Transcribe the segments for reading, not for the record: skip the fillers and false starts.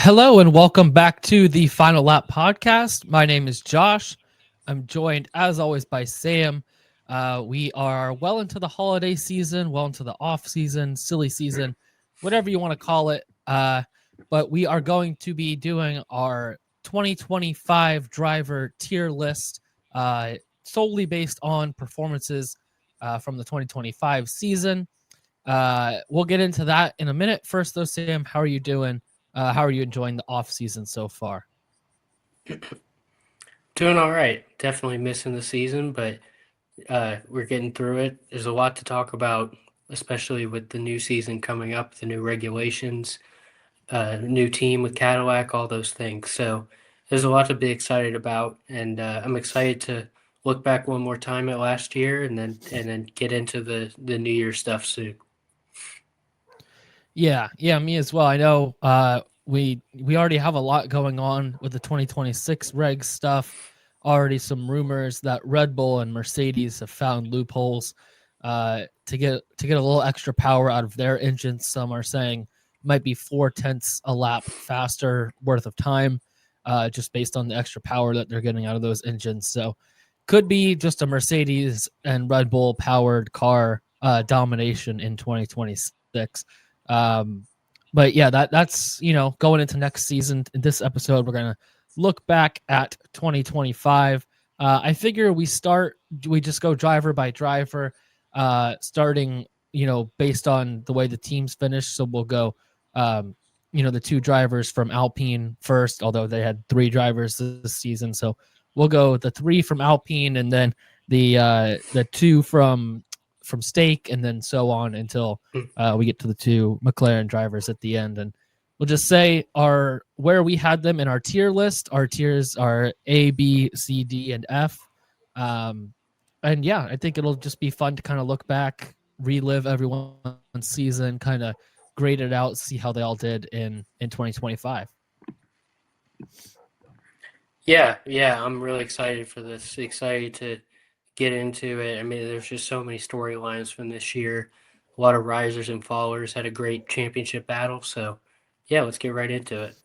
Hello and welcome back to the Final Lap podcast. My name is Josh. I'm joined, as always, by Sam. We are well into the holiday season, well into the off season, silly season, whatever you want to call it. But we are going to be doing our 2025 driver tier list solely based on performances from the 2025 season. We'll get into that in a minute. First, though, Sam, how are you doing? How are you enjoying the off season so far? Doing all right. Definitely missing the season, but we're getting through it. There's a lot to talk about, especially with the new season coming up, the new regulations, new team with Cadillac, all those things. So there's a lot to be excited about, and I'm excited to look back one more time at last year, and then get into the New Year stuff soon. Yeah, me as well. I know we already have a lot going on with the 2026 reg stuff. Already some rumors that Red Bull and Mercedes have found loopholes to get a little extra power out of their engines. Some are saying might be 4/10 a lap faster worth of time, just based on the extra power that they're getting out of those engines. So could be just a Mercedes and Red Bull powered car domination in 2026. Um, but yeah, that's going into next season. In this episode, we're gonna look back at 2025. I figure we just go driver by driver, starting based on the way the teams finish. So we'll go, the two drivers from Alpine first, although they had three drivers this season. So we'll go the three from Alpine, and then the two from Stake, and then so on until we get to the two McLaren drivers at the end. And we'll just say where we had them in our tier list. Our tiers are A, B, C, D, and F. And yeah, I think it'll just be fun to kind of look back, relive everyone's season, kind of grade it out, see how they all did in 2025. Yeah, I'm really excited for this. Excited to get into it. I mean, there's just so many storylines from this year. A lot of risers and fallers, had a great championship battle. So, yeah, let's get right into it.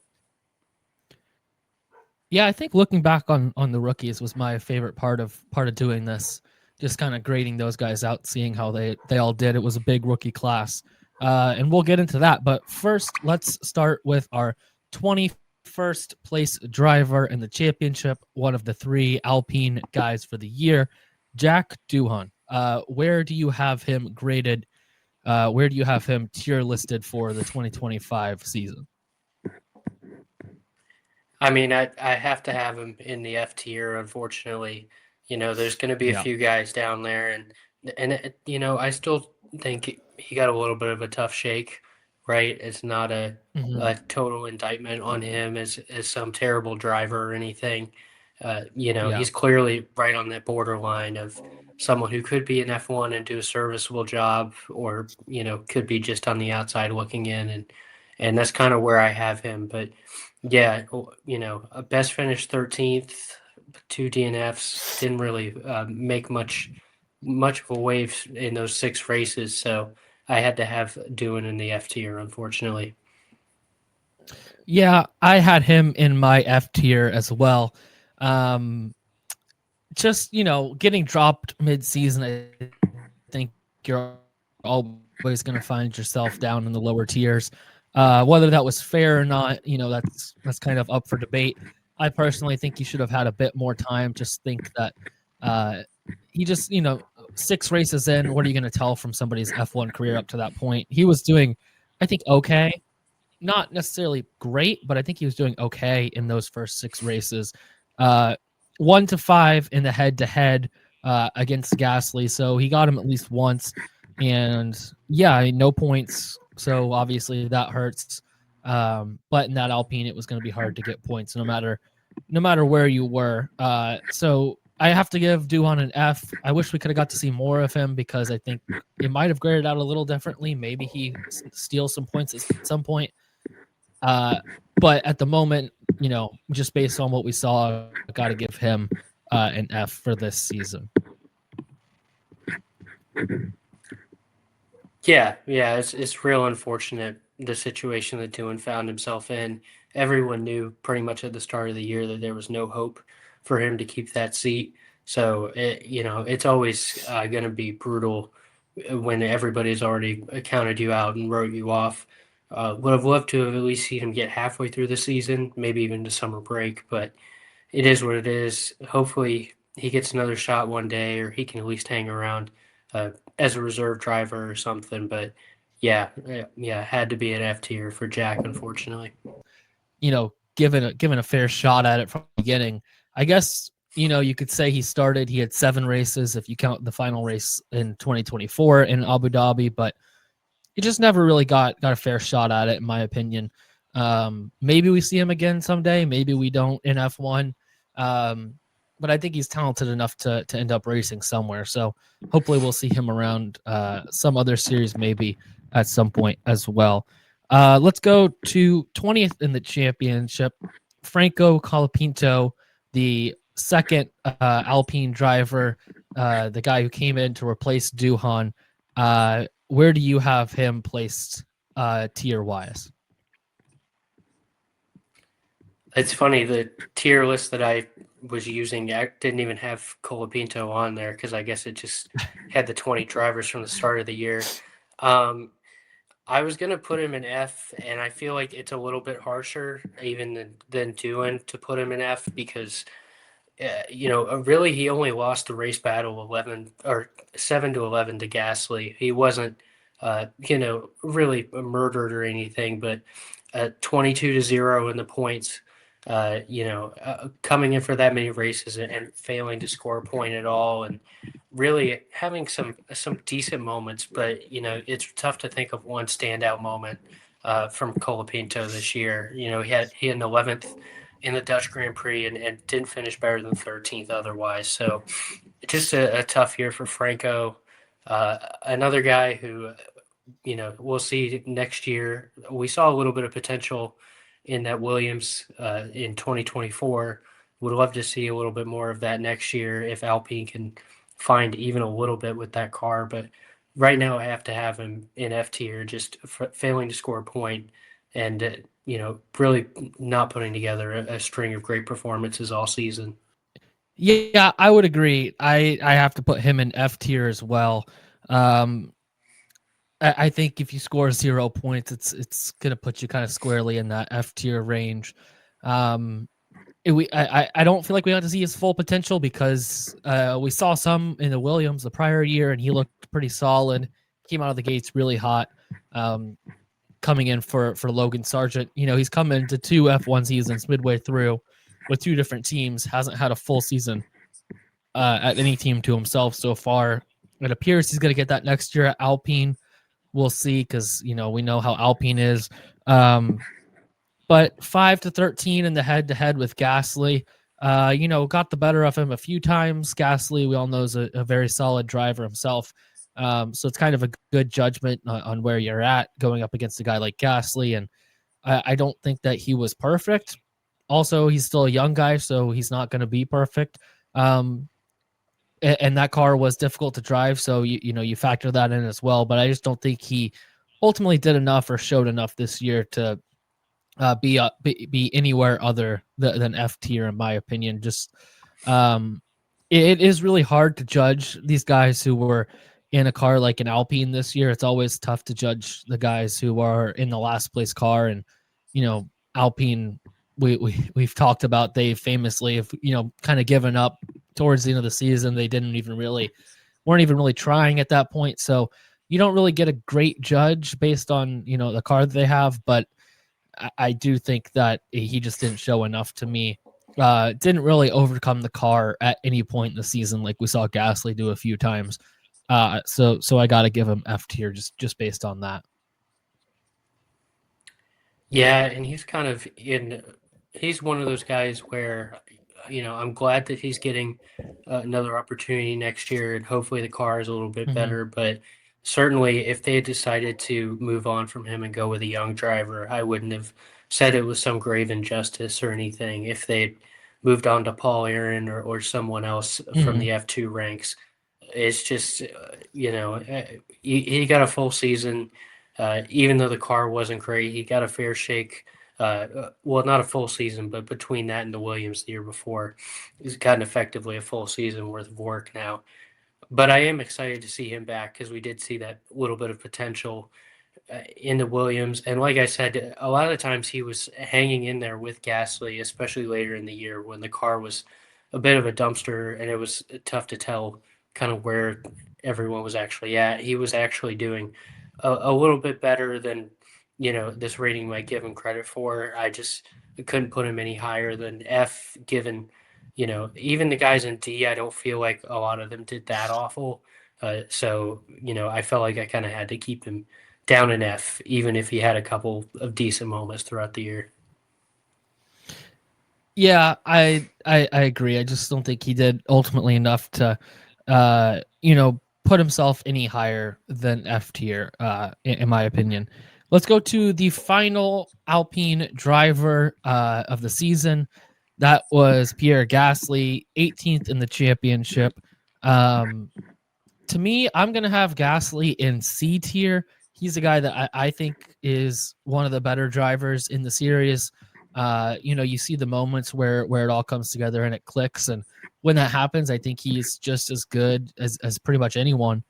Yeah, I think looking back on the rookies was my favorite part of doing this. Just kind of grading those guys out, seeing how they all did. It was a big rookie class, and we'll get into that. But first, let's start with our 21st place driver in the championship, one of the three Alpine guys for the year, Jack Doohan. Where do you have him graded? Where do you have him tier listed for the 2025 season? I mean, I have to have him in the F tier, unfortunately. There's going to be a Yeah. few guys down there, and I still think he got a little bit of a tough shake, right? It's not Hmm. a total indictment on him as some terrible driver or anything. Yeah. He's clearly right on that borderline of someone who could be an F1 and do a serviceable job, or could be just on the outside looking in, and that's kind of where I have him. But yeah, a best finish 13th, two DNFs, didn't really make much of a wave in those six races, so I had to have Doohan in the F tier, unfortunately. Yeah, I had him in my F tier as well. Um, just getting dropped mid-season, I think you're always going to find yourself down in the lower tiers. Whether that was fair or not, that's kind of up for debate. I personally think he should have had a bit more time. Just think that uh, he just, six races in, what are you going to tell from somebody's F1 career up to that point? He was doing, I think, okay, not necessarily great, but I think he was doing okay in those first six races. 1 to 5 in the head-to-head against Gasly, so he got him at least once. And yeah, no points, so obviously that hurts. But in that Alpine, it was going to be hard to get points, no matter where you were. So I have to give Doohan an F. I wish we could have got to see more of him because I think it might have graded out a little differently. Maybe he steals some points at some point. Uh, but at the moment, just based on what we saw, I got to give him an F for this season. Yeah, it's real unfortunate the situation that Doohan found himself in. Everyone knew pretty much at the start of the year that there was no hope for him to keep that seat. So it's always going to be brutal when everybody's already counted you out and wrote you off. Would have loved to have at least seen him get halfway through the season, maybe even to summer break, but it is what it is. Hopefully, he gets another shot one day, or he can at least hang around as a reserve driver or something. But yeah, had to be an F tier for Jack, unfortunately. Given a fair shot at it from the beginning. I guess you could say he had 7 races if you count the final race in 2024 in Abu Dhabi, but he just never really got a fair shot at it, in my opinion. Maybe we see him again someday. Maybe we don't in F1. Um, but I think he's talented enough to end up racing somewhere. So hopefully we'll see him around some other series maybe at some point as well. Let's go to 20th in the championship. Franco Colapinto, the second Alpine driver, the guy who came in to replace Duhan. Where do you have him placed tier wise? It's funny, the tier list that I was using didn't even have Colapinto on there because I guess it just had the 20 drivers from the start of the year. Um, I was gonna put him in F, and I feel like it's a little bit harsher even than doing to put him in F because really he only lost the race battle 11 or 7-11 to Gasly. He wasn't really murdered or anything, but 22-0 in the points. Coming in for that many races and failing to score a point at all, and really having some decent moments, but it's tough to think of one standout moment from Colapinto this year. He had an 11th in the Dutch Grand Prix and didn't finish better than 13th otherwise. So just a tough year for Franco. Another guy who we'll see next year. We saw a little bit of potential in that Williams in 2024. Would love to see a little bit more of that next year if Alpine can find even a little bit with that car. But right now, I have to have him in F tier, just failing to score a point and really not putting together a string of great performances all season. Yeah, I would agree. I have to put him in F tier as well. Um, I think if you score 0 points, it's gonna put you kind of squarely in that F tier range. I don't feel like we got to see his full potential because we saw some in the Williams the prior year and he looked pretty solid. Came out of the gates really hot. Coming in for Logan Sargent, he's come into 2 F1 seasons midway through with 2 different teams. Hasn't had a full season at any team to himself so far. It appears he's going to get that next year at Alpine. We'll see because we know how Alpine is. But 5-13 in the head-to-head with Gasly, got the better of him a few times. Gasly, we all know, is a very solid driver himself. So it's kind of a good judgment on where you're at going up against a guy like Gasly. And I don't think that he was perfect. Also, he's still a young guy, so he's not going to be perfect. And that car was difficult to drive, so you factor that in as well. But I just don't think he ultimately did enough or showed enough this year to be anywhere other than F tier, in my opinion. Just it is really hard to judge these guys who were in a car like an Alpine this year. It's always tough to judge the guys who are in the last place car, and Alpine. We've talked about they famously have kind of given up towards the end of the season. They weren't even really trying at that point. So you don't really get a great judge based on the car that they have, but I do think that he just didn't show enough to me. Didn't really overcome the car at any point in the season, like we saw Gasly do a few times. So I got to give him F tier just based on that. Yeah, and he's one of those guys where, I'm glad that he's getting another opportunity next year, and hopefully the car is a little bit Mm-hmm. better. But certainly, if they had decided to move on from him and go with a young driver, I wouldn't have said it was some grave injustice or anything. If they'd moved on to Paul Aaron or someone else from Mm-hmm. the F2 ranks, it's just, he got a full season. Even though the car wasn't great, he got a fair shake. Well, not a full season, but between that and the Williams the year before, he's gotten effectively a full season worth of work now. But I am excited to see him back because we did see that little bit of potential in the Williams. And like I said, a lot of the times he was hanging in there with Gasly, especially later in the year when the car was a bit of a dumpster and it was tough to tell kind of where everyone was actually at. He was actually doing a little bit better than, this rating might give him credit for. I just couldn't put him any higher than F, given, even the guys in D, I don't feel like a lot of them did that awful. So, I felt like I kind of had to keep him down an F, even if he had a couple of decent moments throughout the year. Yeah, I agree. I just don't think he did ultimately enough to, put himself any higher than F tier, in my opinion. Let's go to the final Alpine driver of the season. That was Pierre Gasly, 18th in the championship. Um, to me, I'm gonna have Gasly in C tier. He's a guy that I think is one of the better drivers in the series. You see the moments where it all comes together and it clicks, and when that happens, I think he's just as good as pretty much anyone.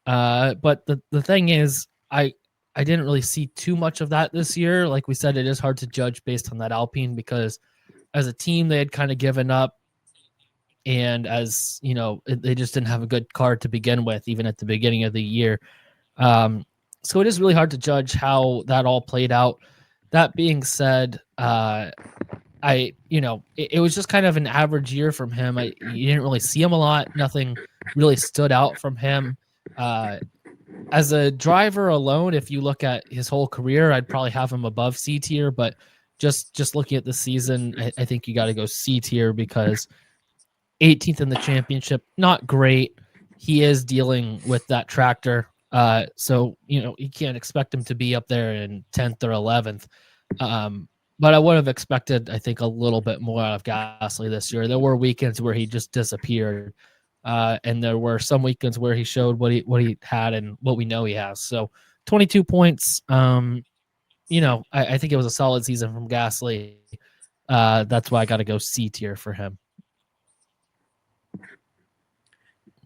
But the thing is, I didn't really see too much of that this year. Like we said, it is hard to judge based on that Alpine because as a team they had kind of given up, and as they just didn't have a good card to begin with, even at the beginning of the year. Um, so it is really hard to judge how that all played out. That being said, it was just kind of an average year from him. You didn't really see him a lot. Nothing really stood out from him. As a driver alone, if you look at his whole career, I'd probably have him above C tier. But just looking at the season, I think you got to go C tier because 18th in the championship, not great. He is dealing with that tractor. So, you can't expect him to be up there in 10th or 11th. But I would have expected, I think, a little bit more out of Gasly this year. There were weekends where he just disappeared. And there were some weekends where he showed what he had and what we know he has. So 22 points. I think it was a solid season from Gasly. That's why I got to go C tier for him.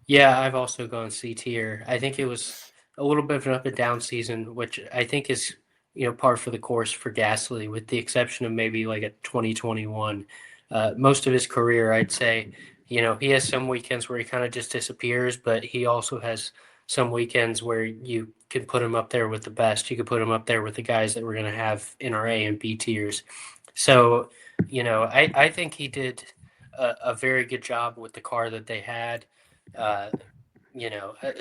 Yeah, I've also gone C tier. I think it was a little bit of an up and down season, which I think is, par for the course for Gasly, with the exception of maybe like a 2021. Most of his career, I'd say, he has some weekends where he kind of just disappears, but he also has some weekends where you can put him up there with the best. You could put him up there with the guys that we're going to have in our A and B tiers. So, I think he did a very good job with the car that they had. Uh,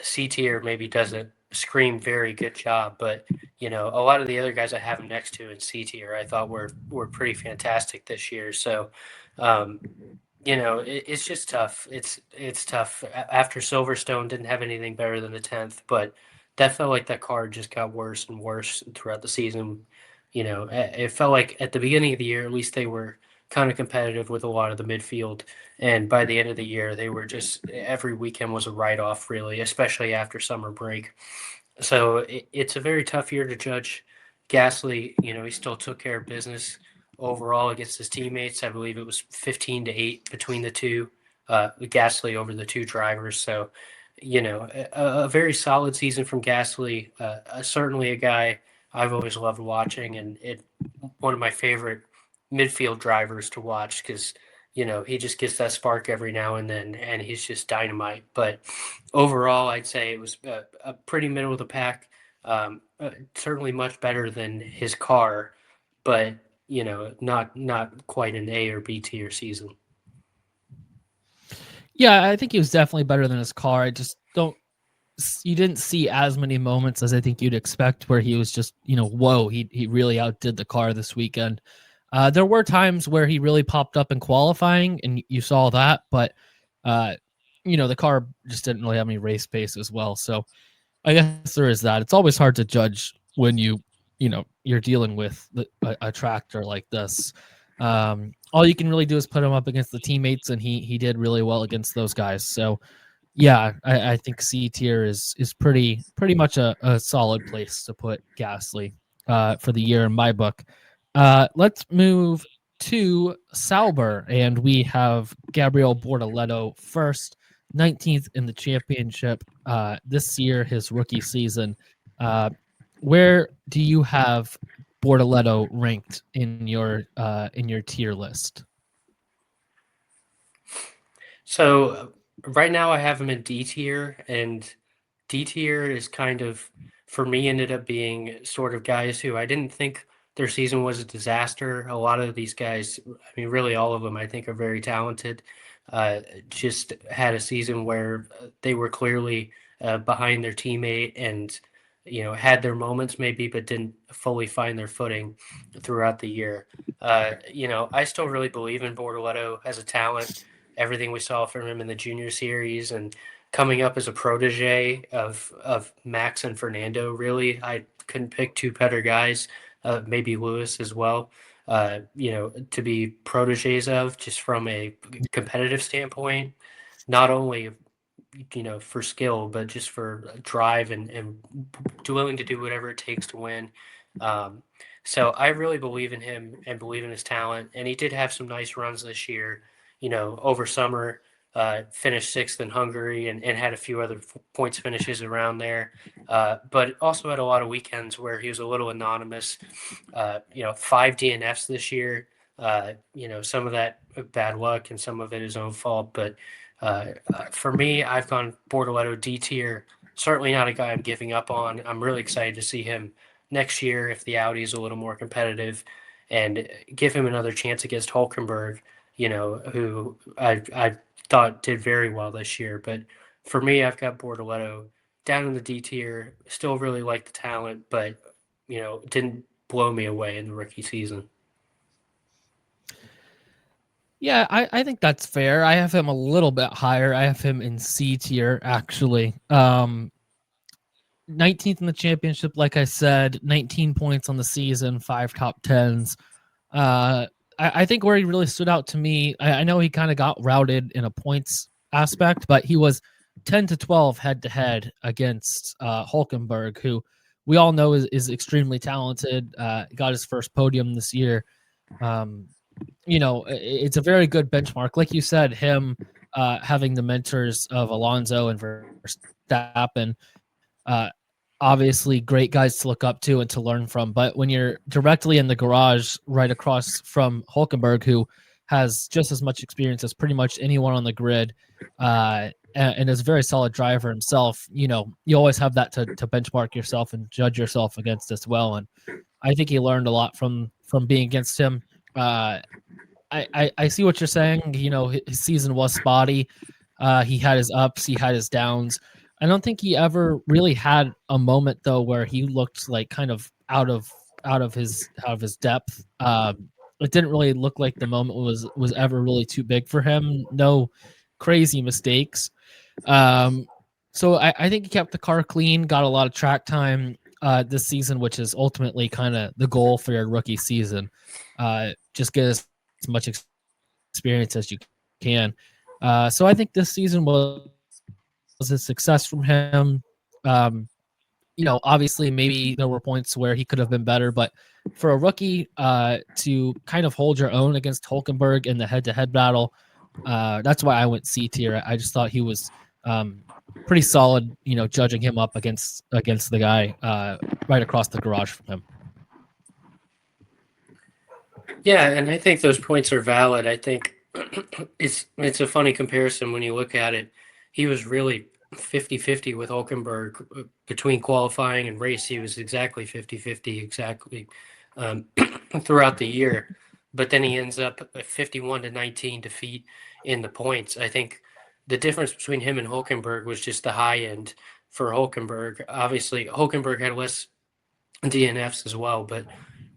C tier maybe doesn't scream very good job, but a lot of the other guys I have him next to in C tier, I thought were pretty fantastic this year. So, um, it's just tough. It's tough. After Silverstone didn't have anything better than the 10th, but that felt like that card just got worse and worse throughout the season. It felt like at the beginning of the year, at least they were kind of competitive with a lot of the midfield. And by the end of the year, they were just every weekend was a write off, really, especially after summer break. So it's a very tough year to judge Gasly. He still took care of business overall against his teammates. I believe it was 15-8 between the two, Gasly over the two drivers. So, a very solid season from Gasly. Certainly a guy I've always loved watching, and one of my favorite midfield drivers to watch because he just gets that spark every now and then, and he's just dynamite. But overall, I'd say it was a pretty middle of the pack. Certainly much better than his car, but not quite an A or B tier season. Yeah, I think he was definitely better than his car. I just don't. You didn't see as many moments as I think you'd expect where he was just, whoa, he really outdid the car this weekend. There were times where he really popped up in qualifying, and you saw that, but the car just didn't really have any race pace as well. So I guess there is that. It's always hard to judge when you're dealing with a tractor like this. All you can really do is put him up against the teammates, and he did really well against those guys. So Yeah, I think C tier is pretty much a solid place to put Ghastly for the year in my book. Let's move to Sauber, and we have Gabriel Bortoleto first, 19th in the championship this year, his rookie season. Where do you have Bortoleto ranked in your tier list? So right now I have him in D tier, and D tier is kind of, for me, ended up being sort of guys who I didn't think their season was a disaster. A lot of these guys, I mean, really all of them, I think are very talented. Just had a season where they were clearly behind their teammate and, had their moments maybe, but didn't fully find their footing throughout the year. I still really believe in Bortoleto as a talent. Everything we saw from him in the junior series and coming up as a protege of Max and Fernando. Really, I couldn't pick two better guys. Maybe Lewis as well. To be proteges of, just from a competitive standpoint, not only for skill, but just for drive and willing to do whatever it takes to win. Um, so I really believe in him and believe in his talent. And he did have some nice runs this year. Over summer, finished sixth in Hungary and had a few other points finishes around there. But also had a lot of weekends where he was a little anonymous. 5 DNFs this year. Some of that bad luck and some of it his own fault. But for me, I've gone Bortoleto D tier. Certainly not a guy I'm giving up on. I'm really excited to see him next year if the Audi is a little more competitive and give him another chance against Hulkenberg, who I thought did very well this year. But for me, I've got Bortoleto down in the D tier. Still really like the talent, but didn't blow me away in the rookie season. Yeah, I think that's fair. I have him a little bit higher. I have him in C tier, actually. 19th in the championship, like I said, 19 points on the season, 5 top 10s. I think where he really stood out to me, I know he kind of got routed in a points aspect, but he was 10 to 12 head to head against Hulkenberg, who we all know is extremely talented. Got his first podium this year. Um, it's a very good benchmark. Like you said, him having the mentors of Alonso and Verstappen, uh, obviously great guys to look up to and to learn from. But when you're directly in the garage right across from Hulkenberg, who has just as much experience as pretty much anyone on the grid, and is a very solid driver himself, you always have that to benchmark yourself and judge yourself against as well. And I think he learned a lot from being against him. Uh, I see what you're saying. His season was spotty. He had his ups, he had his downs. I don't think he ever really had a moment though where he looked like kind of out of his depth. It didn't really look like the moment was ever really too big for him. No crazy mistakes. Um, so I think he kept the car clean, got a lot of track time this season, which is ultimately kind of the goal for your rookie season. Just get as much experience as you can. So I think this season was a success from him. Obviously maybe there were points where he could have been better, but for a rookie to kind of hold your own against Hulkenberg in the head-to-head battle, that's why I went C tier. I just thought he was pretty solid, judging him up against the guy right across the garage from him. Yeah, and I think those points are valid. I think it's a funny comparison when you look at it. He was really 50-50 with Hulkenberg between qualifying and race. He was exactly 50-50 exactly um, throughout the year. But then he ends up a 51-19 defeat in the points. I think the difference between him and Hulkenberg was just the high end for Hulkenberg. Obviously, Hulkenberg had less DNFs as well, but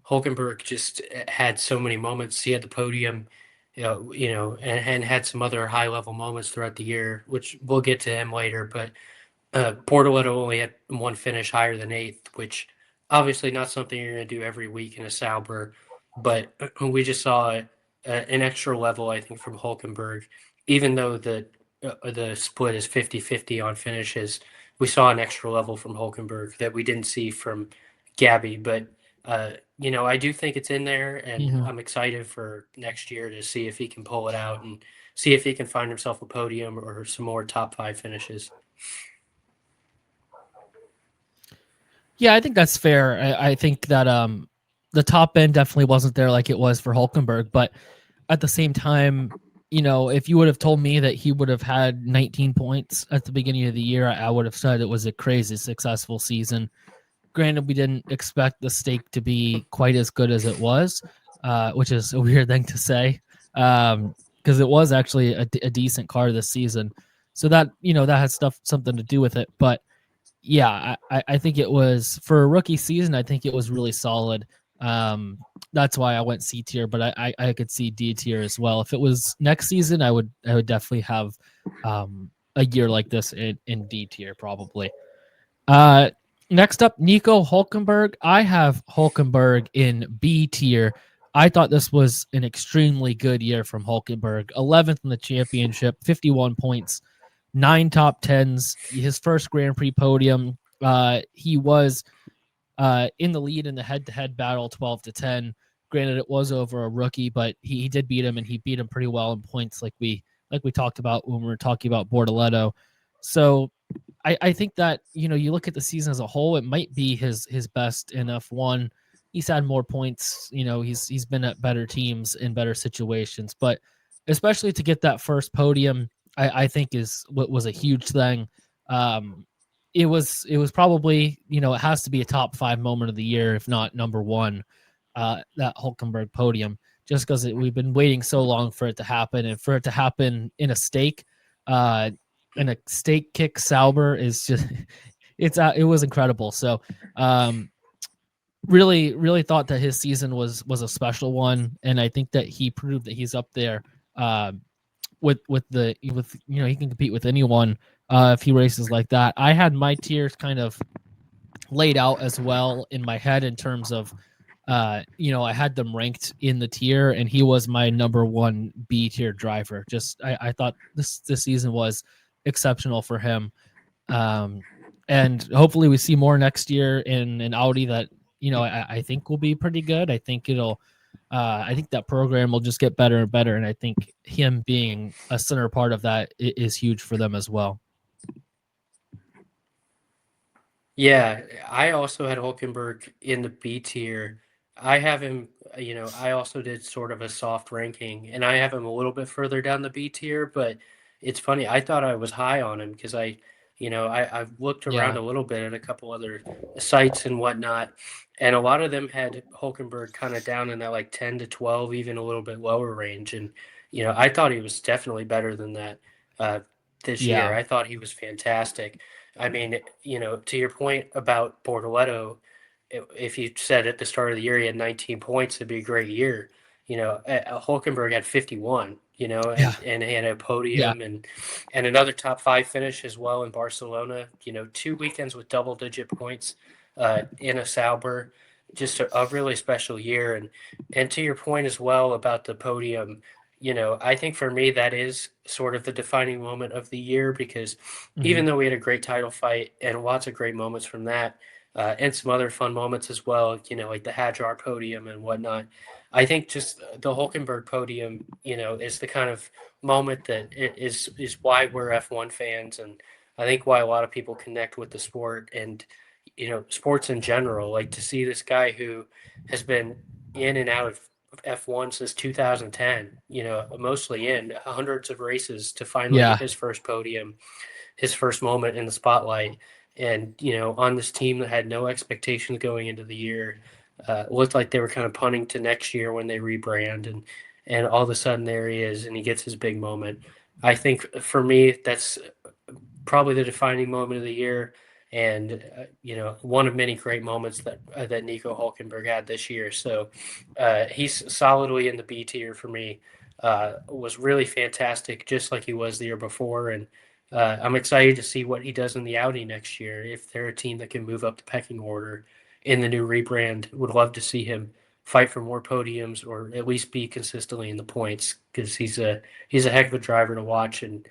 Hulkenberg just had so many moments. He had the podium, and had some other high level moments throughout the year, which we'll get to him later. But Bortoleto only had one finish higher than eighth, which obviously not something you're going to do every week in a Sauber. But we just saw an extra level, I think, from Hulkenberg, even though the the split is 50-50 on finishes. We saw an extra level from Hulkenberg that we didn't see from Gabby, but I do think it's in there, and Mhm. I'm excited for next year to see if he can pull it out and see if he can find himself a podium or some more top five finishes. Yeah, I think that's fair. I think that the top end definitely wasn't there like it was for Hulkenberg, but at the same time, if you would have told me that he would have had 19 points at the beginning of the year, I would have said it was a crazy successful season. Granted, we didn't expect the stake to be quite as good as it was, which is a weird thing to say, because it was actually a decent car this season. So that has something to do with it. But yeah, I think it was for a rookie season. I think it was really solid. That's why I went C tier, but I could see D tier as well. If it was next season, I would definitely have a year like this in D tier probably. Uh, Next up, Nico Hulkenberg. I have Hulkenberg in B tier. I thought this was an extremely good year from Hulkenberg. 11th in the championship, 51 points, 9 top 10s, his first Grand Prix podium. He was in the lead in the head-to-head battle, 12-10. Granted, it was over a rookie, but he did beat him, and he beat him pretty well in points, like we talked about when we were talking about Bortoleto. So I think that you look at the season as a whole, it might be his best in F1. He's had more points. He's been at better teams in better situations, but especially to get that first podium, I think is what was a huge thing. It was probably it has to be a top 5 moment of the year, if not number one. That Hulkenberg podium, just because we've been waiting so long for it to happen, and for it to happen in a stake. Uh, and a steak kick Sauber is just it was incredible. So really thought that his season was a special one, and I think that he proved that he's up there with he can compete with anyone if he races like that. I had my tiers kind of laid out as well in my head in terms of I had them ranked in the tier, and he was my number one B tier driver. Just I thought this season was exceptional for him. Um, and hopefully we see more next year in an Audi that I think will be pretty good. I think that program will just get better and better, and I think him being a center part of that is huge for them as well. Yeah, I also had Hulkenberg in the B tier. I have him, I also did sort of a soft ranking, and I have him a little bit further down the B tier, but it's funny. I thought I was high on him because I've looked around Yeah, a little bit at a couple other sites and whatnot, and a lot of them had Hulkenberg kind of down in that like 10 to 12, even a little bit lower range. And, I thought he was definitely better than that this year. yeah, I thought he was fantastic. I mean, to your point about Bortoleto, if you said at the start of the year he had 19 points, it'd be a great year. Hulkenberg had 51, yeah, and he had a yeah. podium and another top five finish as well in Barcelona. 2 weekends with double digit points in a Sauber, just a really special year. And to your point as well about the podium, I think for me that is sort of the defining moment of the year because Hmm. even though we had a great title fight and lots of great moments from that, and some other fun moments as well, like the Hadjar podium and whatnot. I think just the Hulkenberg podium, is the kind of moment that is why we're F1 fans, and I think why a lot of people connect with the sport and sports in general. Like to see this guy who has been in and out of F1 since 2010, mostly in hundreds of races to finally get Yeah, his first podium, his first moment in the spotlight. And, on this team that had no expectations going into the year, looked like they were kind of punting to next year when they rebrand. And all of a sudden there he is and he gets his big moment. I think for me, that's probably the defining moment of the year, and one of many great moments that Nico Hulkenberg had this year. So he's solidly in the B tier for me. Was really fantastic, just like he was the year before, and I'm excited to see what he does in the Audi next year. If they're a team that can move up the pecking order in the new rebrand, would love to see him fight for more podiums or at least be consistently in the points because he's a heck of a driver to watch and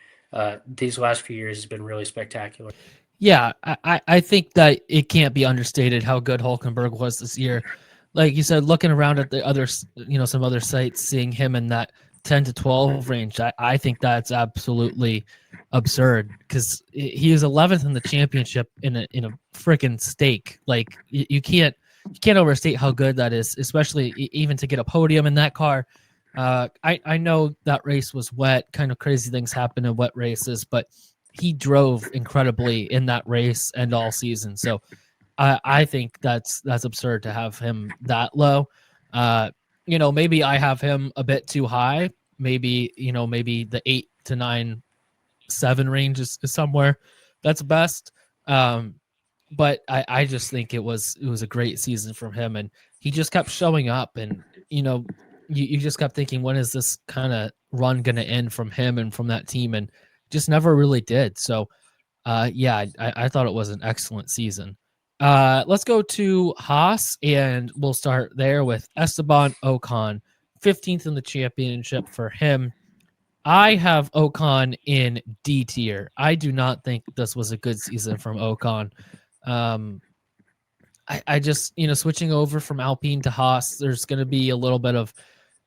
these last few years has been really spectacular. Yeah, I think that it can't be understated how good Hulkenberg was this year. Like you said, looking around at the other, some other sites, seeing him in that 10 to 12 range, I think that's absolutely absurd because he is 11th in the championship in a freaking stake. Like you can't overstate how good that is, especially even to get a podium in that car. I know that race was wet, kind of crazy things happen in wet races, but he drove incredibly in that race and all season. So I think that's absurd to have him that low. Maybe I have him a bit too high. Maybe the 8 to 9, 7 range is somewhere that's best. Um, but I just think it was a great season from him, and he just kept showing up, and you just kept thinking, when is this kind of run going to end from him and from that team, and just never really did. So yeah, I thought it was an excellent season. Let's go to Haas, and we'll start there with Esteban Ocon, 15th in the championship for him. I have Ocon in D tier. I do not think this was a good season from Ocon. Um, I just, switching over from Alpine to Haas, there's going to be a little bit of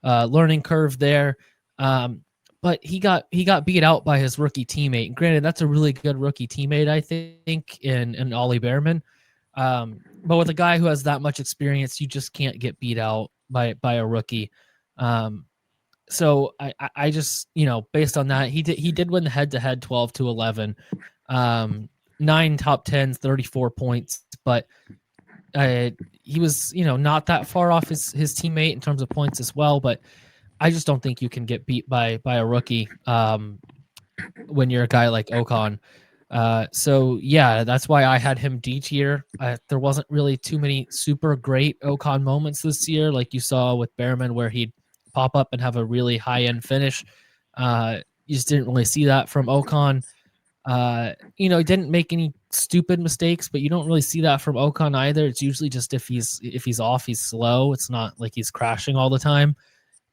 learning curve there. Um, but he got beat out by his rookie teammate. And granted, that's a really good rookie teammate, I think, in Ollie Behrman. But with a guy who has that much experience, you just can't get beat out by a rookie. So I just, based on that, he did win the head to head 12-11, 9 top 10s, 34 points, but he was, not that far off his teammate in terms of points as well. But I just don't think you can get beat by a rookie when you're a guy like Ocon. So yeah, that's why I had him D tier. There wasn't really too many super great Ocon moments this year, like you saw with Behrman, where he'd pop up and have a really high end finish. You just didn't really see that from Ocon. He didn't make any stupid mistakes, but you don't really see that from Ocon either. It's usually just if he's off, he's slow. It's not like he's crashing all the time.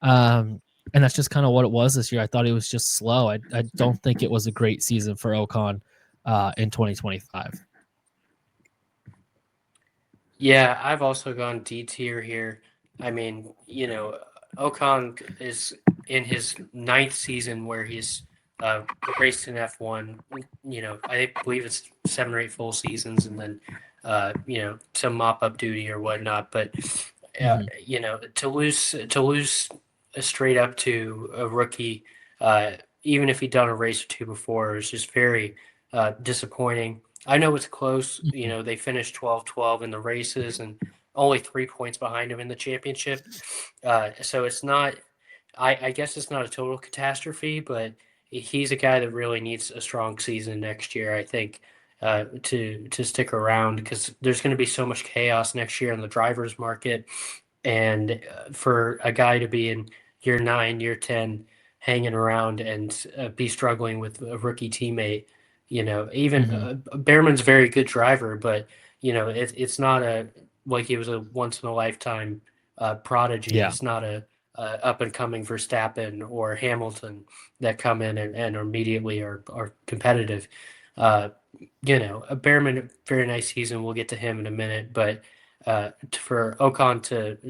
And that's just kind of what it was this year. I thought it was just slow. I don't think it was a great season for Ocon in 2025. Yeah, I've also gone D tier here. I mean, Ocon is in his ninth season where he's raced in F1. I believe it's 7 or 8 full seasons, and then some mop up duty or whatnot. But Mhm. to lose straight up to a rookie, even if he'd done a race or two before, is just very disappointing. I know it's close. Mhm. They finished 12-12 in the races and only 3 points behind him in the championship. So it's not, I guess it's not a total catastrophe, but he's a guy that really needs a strong season next year, I think, to stick around because there's going to be so much chaos next year in the drivers market. And for a guy to be in year 9, year 10, hanging around and be struggling with a rookie teammate, even Mhm. Behrman's a very good driver, but it's not like he was a once in a lifetime prodigy. Yeah. It's not a up and coming Verstappen or Hamilton that come in and immediately are competitive. Uh, a Behrman, very nice season. We'll get to him in a minute, but for Ocon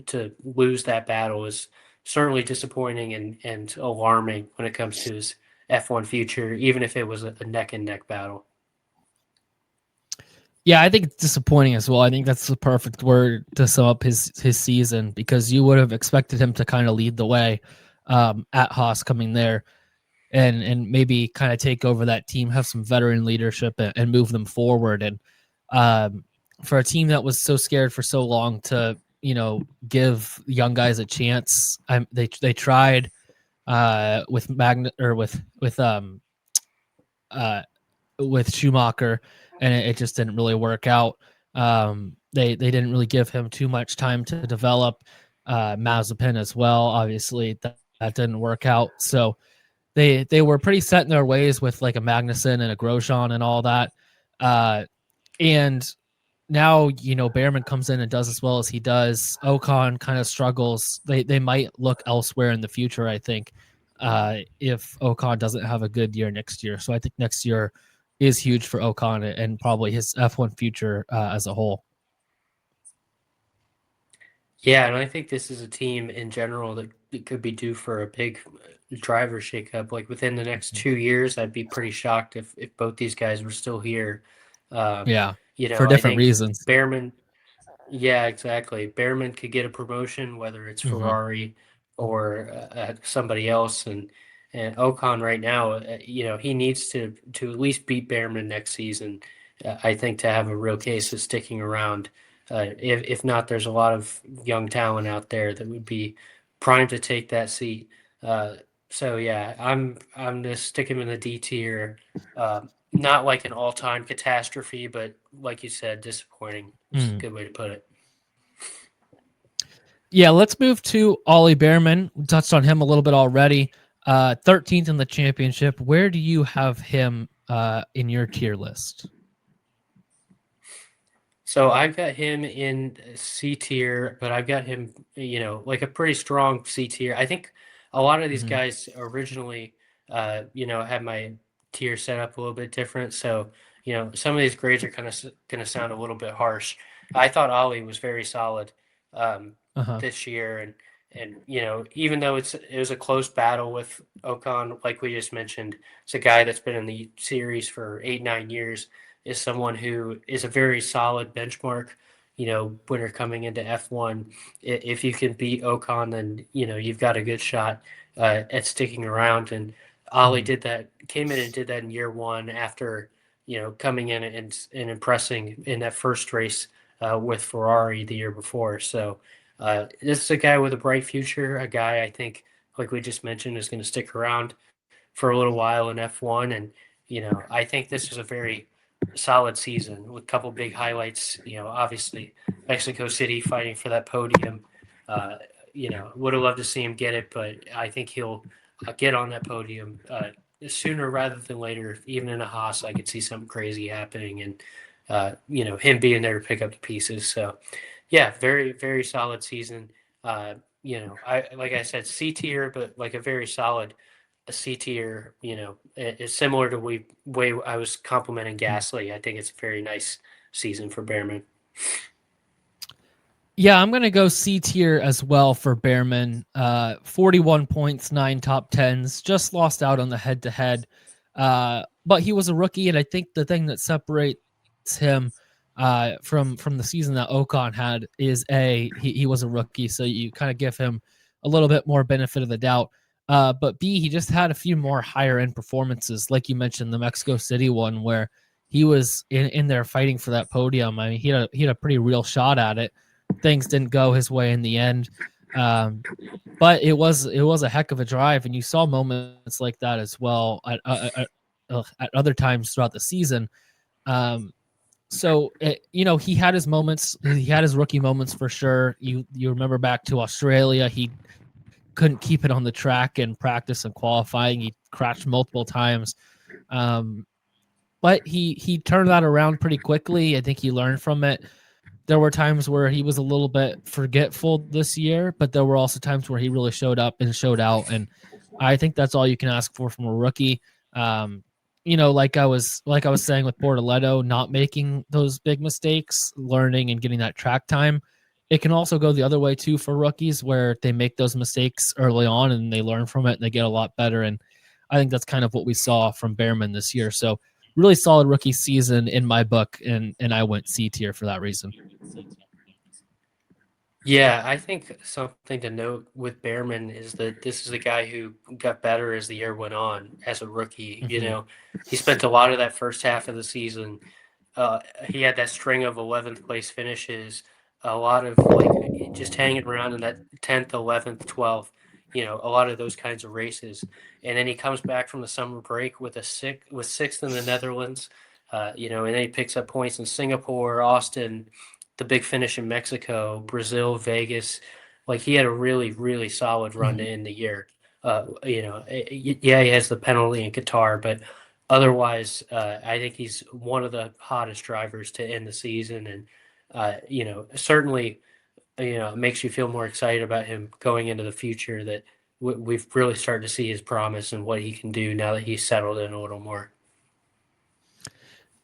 to lose that battle is certainly disappointing and alarming when it comes to his F1 future, even if it was a neck and neck battle. Yeah, I think it's disappointing as well. I think that's the perfect word to sum up his season, because you would have expected him to kind of lead the way at Haas coming there, and maybe kind of take over that team, have some veteran leadership, and move them forward. And for a team that was so scared for so long to give young guys a chance, they tried with Magna or uh, with Schumacher, and it just didn't really work out. They didn't really give him too much time to develop. Mazepin as well, obviously that didn't work out. So they were pretty set in their ways with like a Magnussen and a Grosjean and all that. And now Behrman comes in and does as well as he does. Ocon kind of struggles. They might look elsewhere in the future, I think. if Ocon doesn't have a good year next year. So I think next year is huge for Ocon and probably his F1 future as a whole. Yeah, and I think this is a team in general that could be due for a big driver shakeup. Like within the next Mhm. 2 years, I'd be pretty shocked if both these guys were still here. Um, Yeah, you know, for I different think reasons. Behrman. Yeah, exactly. Behrman could get a promotion, whether it's Hmm. Ferrari or somebody else, and Ocon right now, he needs to at least beat Behrman next season. I think to have a real case of sticking around. If not, there's a lot of young talent out there that would be primed to take that seat. Uh, so yeah, I'm just sticking in the D tier. Not like an all-time catastrophe, but like you said, disappointing. It's a Mm. good way to put it. Yeah, let's move to Ollie Behrman. We touched on him a little bit already. 13th in the championship. Where do you have him in your tier list? So I've got him in C tier, but I've got him, like a pretty strong C tier. I think a lot of these Hmm. guys originally, had my tier set up a little bit different. So, some of these grades are kind of going to sound a little bit harsh. I thought Ollie was very solid um, Uh-huh. this year, and even though it was a close battle with Ocon, like we just mentioned, it's a guy that's been in the series for 8, 9 years is someone who is a very solid benchmark. When you're coming into F1, if you can beat Ocon, then you've got a good shot at sticking around. And Ollie Hmm. did that, came in and did that in year one after coming in and impressing in that first race with Ferrari the year before. So this is a guy with a bright future, a guy I think, like we just mentioned, is going to stick around for a little while in F1. And, I think this is a very solid season with a couple big highlights. Obviously, Mexico City fighting for that podium. Uh, would have loved to see him get it, but I think he'll get on that podium sooner rather than later. Even in a Haas, I could see something crazy happening and, him being there to pick up the pieces. So, yeah, very, very solid season. I like I said, C tier, but like a very solid a C tier, is similar to way I was complimenting Gasly. I think it's a very nice season for Behrman. Yeah, I'm gonna go C tier as well for Behrman. 41 points, 9 top 10s. Just lost out on the head to head, but he was a rookie, and I think the thing that separates him from the season that Ocon had is he was a rookie, so you kind of give him a little bit more benefit of the doubt. But B, he just had a few more higher end performances, like you mentioned, the Mexico City one where he was in there fighting for that podium. I mean, he had a pretty real shot at it. Things didn't go his way in the end. Um, but it was a heck of a drive, and you saw moments like that as well at other times throughout the season. Um, he had his moments. He had his rookie moments for sure. You remember back to Australia, he couldn't keep it on the track in practice and qualifying. He crashed multiple times. Um, but he turned that around pretty quickly. I think he learned from it. There were times where he was a little bit forgetful this year, but there were also times where he really showed up and showed out. And I think that's all you can ask for from a rookie. Um, like I was saying with Bortoleto, not making those big mistakes, learning and getting that track time. It can also go the other way too for rookies where they make those mistakes early on and they learn from it and they get a lot better. And I think that's kind of what we saw from Behrman this year. So really solid rookie season in my book, and I went C tier for that reason. Yeah, I think something to note with Behrman is that this is a guy who got better as the year went on as a rookie. Hmm. He spent a lot of that first half of the season. He had that string of 11th place finishes, a lot of like just hanging around in that 10th, 11th, 12th, a lot of those kinds of races. And then he comes back from the summer break with sixth in the Netherlands, and then he picks up points in Singapore, Austin, the big finish in Mexico, Brazil, Vegas. Like he had a really, really solid run to Hmm. end the year. Yeah, he has the penalty in Qatar, but otherwise, I think he's one of the hottest drivers to end the season, and certainly, it makes you feel more excited about him going into the future. That we've really started to see his promise and what he can do now that he's settled in a little more.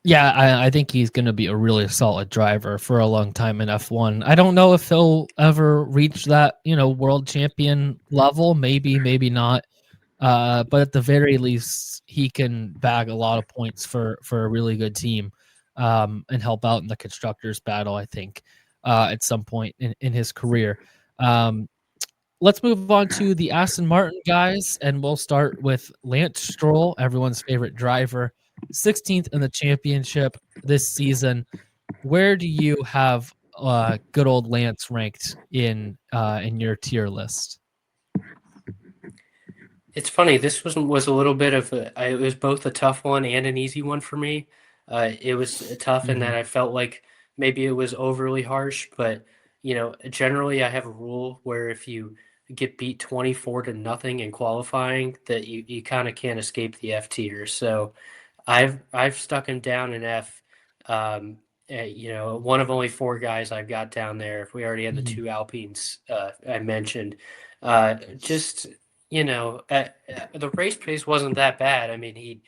Yeah, I think he's going to be a really solid driver for a long time in F1. I don't know if he'll ever reach that, world champion level. Maybe, maybe not. But at the very least, he can bag a lot of points for a really good team, and help out in the constructors battle, I think, at some point in his career. Um, let's move on to the Aston Martin guys, and we'll start with Lance Stroll, everyone's favorite driver, 16th in the championship this season. Where do you have good old Lance ranked in your tier list? It's funny. This was a little bit of it was both a tough one and an easy one for me. It was tough in Hmm. that I felt like maybe it was overly harsh, but generally I have a rule where if you get beat 24-0 in qualifying, that you kind of can't escape the F tier. So I've stuck him down in F. One of only four guys I've got down there. We already had the Hmm. two Alpines I mentioned. Just the race pace wasn't that bad. I mean, he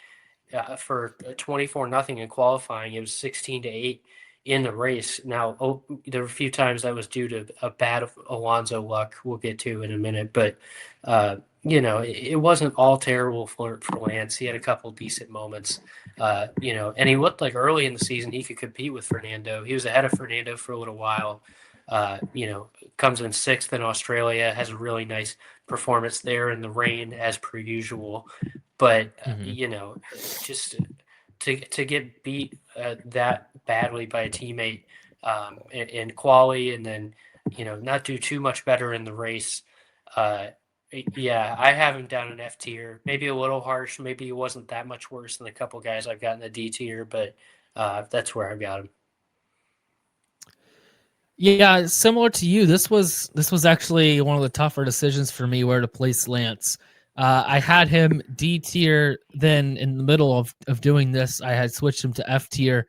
for 24-0 in qualifying, it was 16-8 in the race. Now, there were a few times that was due to a bad Alonso luck. We'll get to in a minute, but it wasn't all terrible for Lance. He had a couple decent moments, and he looked like early in the season he could compete with Fernando. He was ahead of Fernando for a little while. Comes in sixth in Australia, has a really nice performance there in the rain as per usual. But Hmm. just to get beat that badly by a teammate in quali, and then not do too much better in the race. Uh, yeah, I have him down in F tier. Maybe a little harsh. Maybe he wasn't that much worse than a couple guys I've got in the D tier, but that's where I've got him. Yeah, similar to you, this was actually one of the tougher decisions for me where to place Lance. I had him D tier. Then in the middle of doing this, I had switched him to F tier,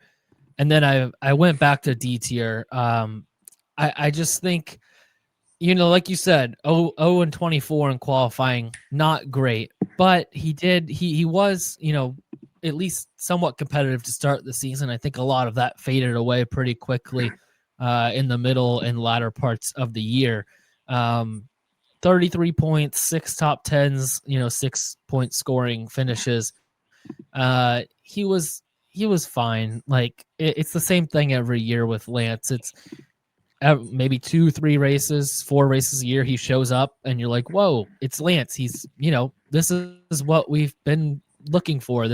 and then I went back to D tier. I just think, like you said, 0-24 in qualifying, not great, but he was, at least somewhat competitive to start the season. I think a lot of that faded away pretty quickly in the middle and latter parts of the year. Um, 33 points, six top tens, 6 point scoring finishes. He was fine. Like it's the same thing every year with Lance. It's maybe 2, 3 races, 4 races a year. He shows up, and you're like, "Whoa, it's Lance." This is what we've been looking for.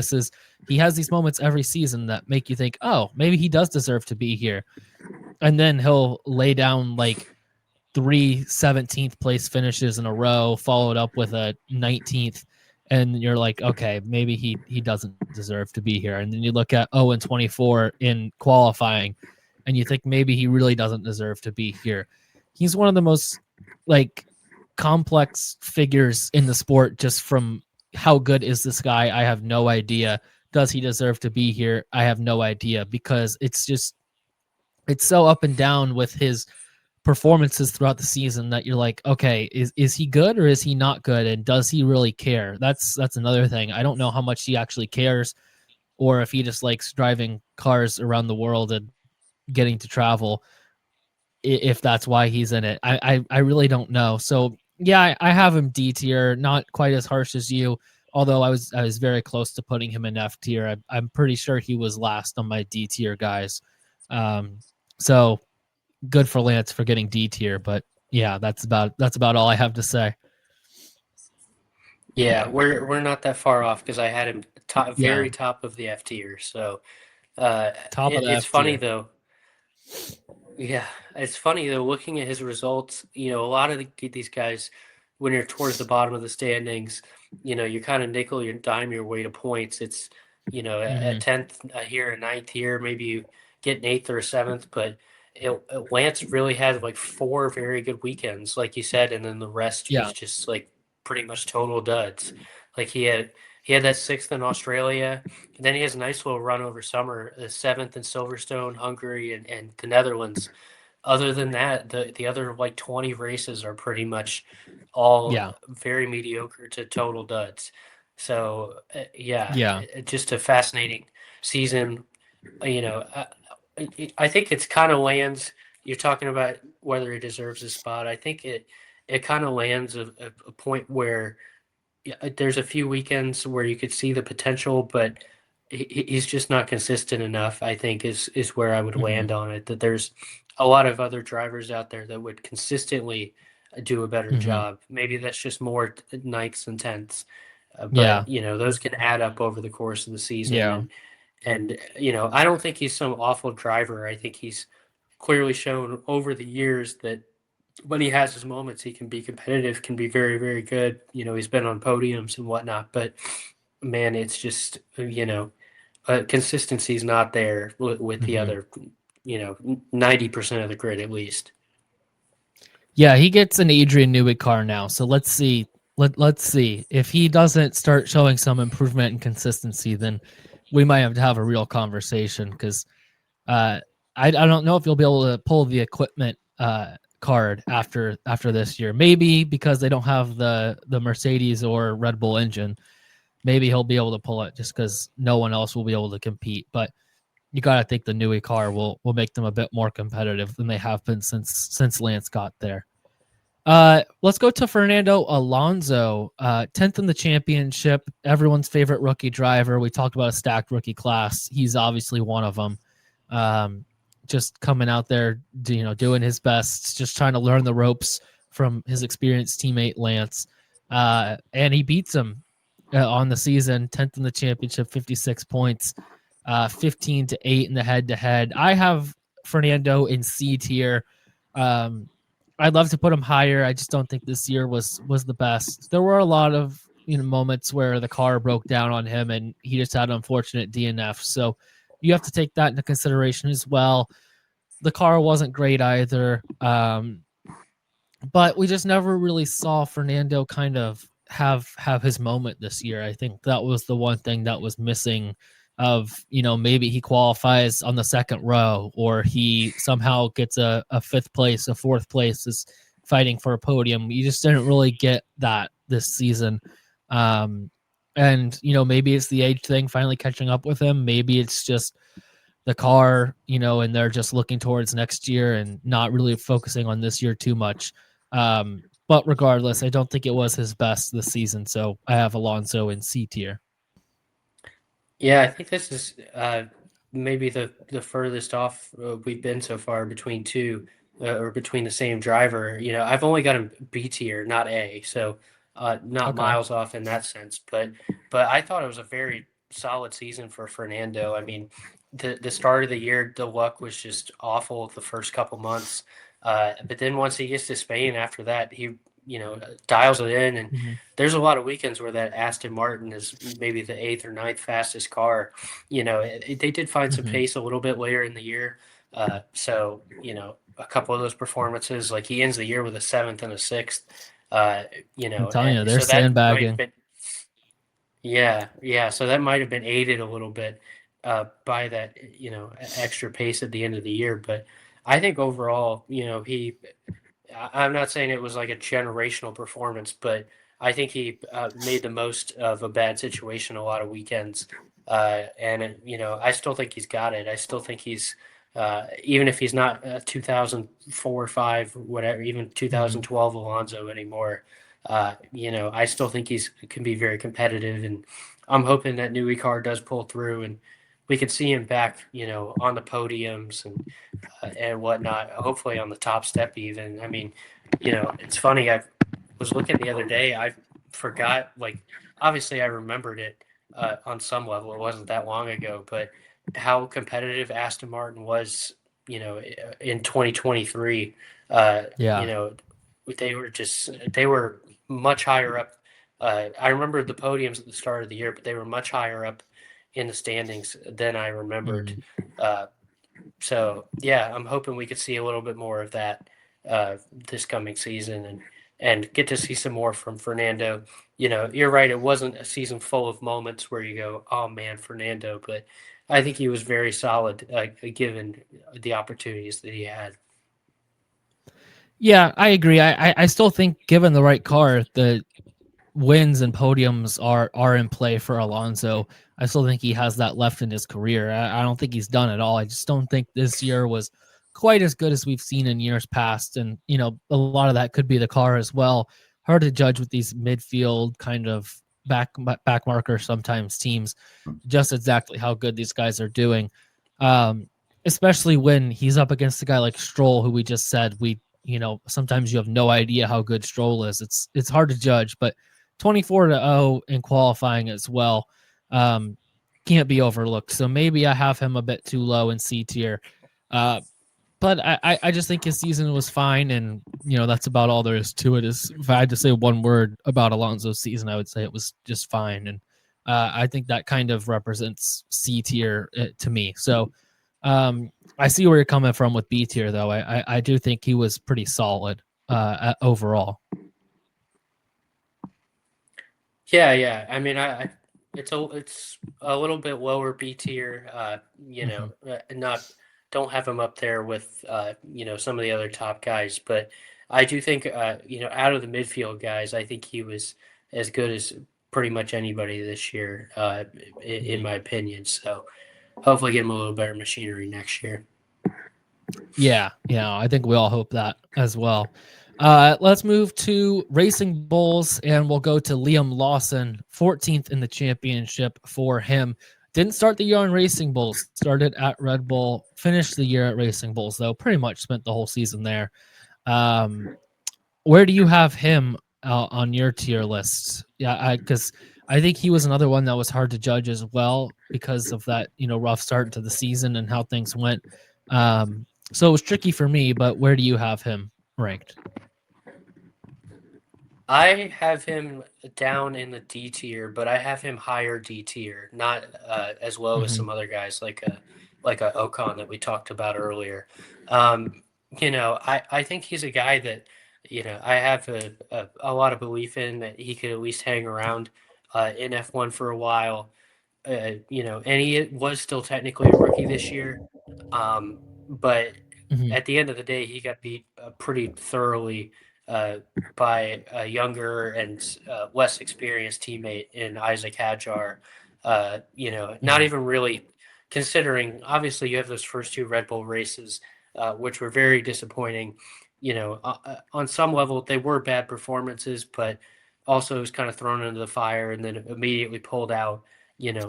He has these moments every season that make you think, "Oh, maybe he does deserve to be here." And then he'll lay down like three 17th place finishes in a row, followed up with a 19th, and you're like, okay, maybe he doesn't deserve to be here. And then you look at 0-24 in qualifying, and you think maybe he really doesn't deserve to be here. He's one of the most like complex figures in the sport. Just from how good is this guy, I have no idea. Does he deserve to be here? I have no idea, because it's so up and down with his performances throughout the season that you're like, okay, is he good or is he not good, and does he really care? That's another thing. I don't know how much he actually cares, or if he just likes driving cars around the world and getting to travel. If that's why he's in it, I really don't know. So yeah, I have him D tier, not quite as harsh as you. Although I was very close to putting him in F tier. I'm pretty sure he was last on my D tier guys. Um, so good for Lance for getting D tier, but yeah, that's about all I have to say. Yeah, we're not that far off because I had him top, Yeah, very top of the F tier. So top of the it's F funny tier. though. Yeah, it's funny though, looking at his results, a lot of these guys, when you're towards the bottom of the standings, you kind of nickel your dime your way to points. It's, at Hmm. 10th here, and ninth here, maybe you get an eighth or a seventh, but Lance really had like four very good weekends, like you said, and then the rest Yeah, was just like pretty much total duds. Like he had that sixth in Australia, and then he has a nice little run over summer, the seventh in Silverstone, Hungary, and the Netherlands. other than that, the other like 20 races are pretty much all Yeah. very mediocre to total duds. So yeah, Yeah. just a fascinating season. You know, I think it's kind of lands. You're talking about whether he deserves a spot. I think it kind of lands a point where yeah, there's a few weekends where you could see the potential, but he's just not consistent enough, I think is where I would Hmm. land on it. That there's a lot of other drivers out there that would consistently do a better Hmm. job. Maybe that's just more ninths and tenths, Yeah. but those can add up over the course of the season. Yeah. And I don't think he's some awful driver. I think he's clearly shown over the years that when he has his moments, he can be competitive, can be very, very good. He's been on podiums and whatnot, but man, it's just, consistency's not there with the Hmm. other, 90% of the grid at least. Yeah, he gets an Adrian Newey car now. So let's see. Let's see. If he doesn't start showing some improvement and consistency, then we might have to have a real conversation because uh, I don't know if you'll be able to pull the equipment card after this year. Maybe because they don't have the Mercedes or Red Bull engine. Maybe he'll be able to pull it just because no one else will be able to compete. But you got to think the Newey car will make them a bit more competitive than they have been since Lance got there. Let's go to Fernando Alonso, 10th in the championship, everyone's favorite rookie driver. We talked about a stacked rookie class. He's obviously one of them. Um, just coming out there, doing his best, just trying to learn the ropes from his experienced teammate Lance. And he beats him on the season, 10th in the championship, 56 points, 15-8 in the head to head. I have Fernando in C tier. Um, I'd love to put him higher. I just don't think this year was the best. There were a lot of moments where the car broke down on him and he just had an unfortunate DNF. So you have to take that into consideration as well. The car wasn't great either. But we just never really saw Fernando kind of have his moment this year. I think that was the one thing that was missing of, maybe he qualifies on the second row or he somehow gets a fifth place, a fourth place is fighting for a podium. You just didn't really get that this season. Um and maybe it's the age thing finally catching up with him. Maybe it's just the car, and they're just looking towards next year and not really focusing on this year too much. But regardless, I don't think it was his best this season. So I have Alonso in C tier. Yeah, I think this is maybe the furthest off we've been so far between two or between the same driver. I've only got him B tier, not A, so not Okay. miles off in that sense. But I thought it was a very solid season for Fernando. I mean, the start of the year, the luck was just awful the first couple months, but then once he gets to Spain, after that, he dials it in and Mm-hmm. there's a lot of weekends where that Aston Martin is maybe the eighth or ninth fastest car. They did find some Mm-hmm. pace a little bit later in the year. So, a couple of those performances, like he ends the year with a seventh and a sixth. Uh, I'm telling you, they're so that might have sandbagging. been, yeah, yeah. So that might have been aided a little bit by that, extra pace at the end of the year. But I think overall, I'm not saying it was like a generational performance, but I think he made the most of a bad situation a lot of weekends. I still think he's got it. I still think he's, even if he's not 2004, 5, whatever, even Mm-hmm. 2012 Alonso anymore, I still think he's can be very competitive. And I'm hoping that Newey car does pull through and we could see him back, on the podiums and whatnot. Hopefully on the top step even. I mean, it's funny. I was looking the other day. I forgot. Like, obviously, I remembered it on some level. It wasn't that long ago, but how competitive Aston Martin was, in 2023. Yeah. They were much higher up. I remember the podiums at the start of the year, but they were much higher up in the standings than I remembered. Mm-hmm. Uh, so yeah, I'm hoping we could see a little bit more of that this coming season and get to see some more from Fernando. You're right. It wasn't a season full of moments where you go, "Oh man, Fernando," but I think he was very solid given the opportunities that he had. Yeah, I agree. I still think given the right car, the wins and podiums are in play for Alonso. I still think he has that left in his career. I don't think he's done it all. I just don't think this year was quite as good as we've seen in years past. And a lot of that could be the car as well. Hard to judge with these midfield kind of back marker sometimes teams, just exactly how good these guys are doing. Um, Especially when he's up against a guy like Stroll, who we just said sometimes you have no idea how good Stroll is. It's hard to judge, but 24-0 in qualifying as well. Um, can't be overlooked. So maybe I have him a bit too low in C tier. But I just think his season was fine, and that's about all there is to it. Is if I had to say one word about Alonso's season, I would say it was just fine, and I think that kind of represents C tier to me. So I see where you're coming from with B tier, though. I do think he was pretty solid overall. Yeah, yeah. I mean, it's a little bit lower B tier. Hmm. Not don't have him up there with some of the other top guys, but I do think out of the midfield guys, I think he was as good as pretty much anybody this year, in my opinion. So hopefully, get him a little better machinery next year. Yeah, I think we all hope that as well. Let's move to Racing Bulls, and we'll go to Liam Lawson, 14th in the championship for him. Didn't start the year on Racing Bulls, started at Red Bull, finished the year at Racing Bulls, though, pretty much spent the whole season there. Um, where do you have him on your tier list? Yeah, because I think he was another one that was hard to judge as well because of that rough start to the season and how things went. So it was tricky for me. But where do you have him ranked? I have him down in the D tier, but I have him higher D tier, not as low as Hmm. some other guys like a Ocon that we talked about earlier. Um, I think he's a guy that I have a lot of belief in that he could at least hang around in F1 for a while. And he was still technically a rookie this year, but Hmm. at the end of the day, he got beat pretty thoroughly uh, by a younger and less experienced teammate in Isaac Hadjar. Not Hmm. even really considering. Obviously, you have those first two Red Bull races, which were very disappointing. On some level, they were bad performances, but also was kind of thrown into the fire and then immediately pulled out.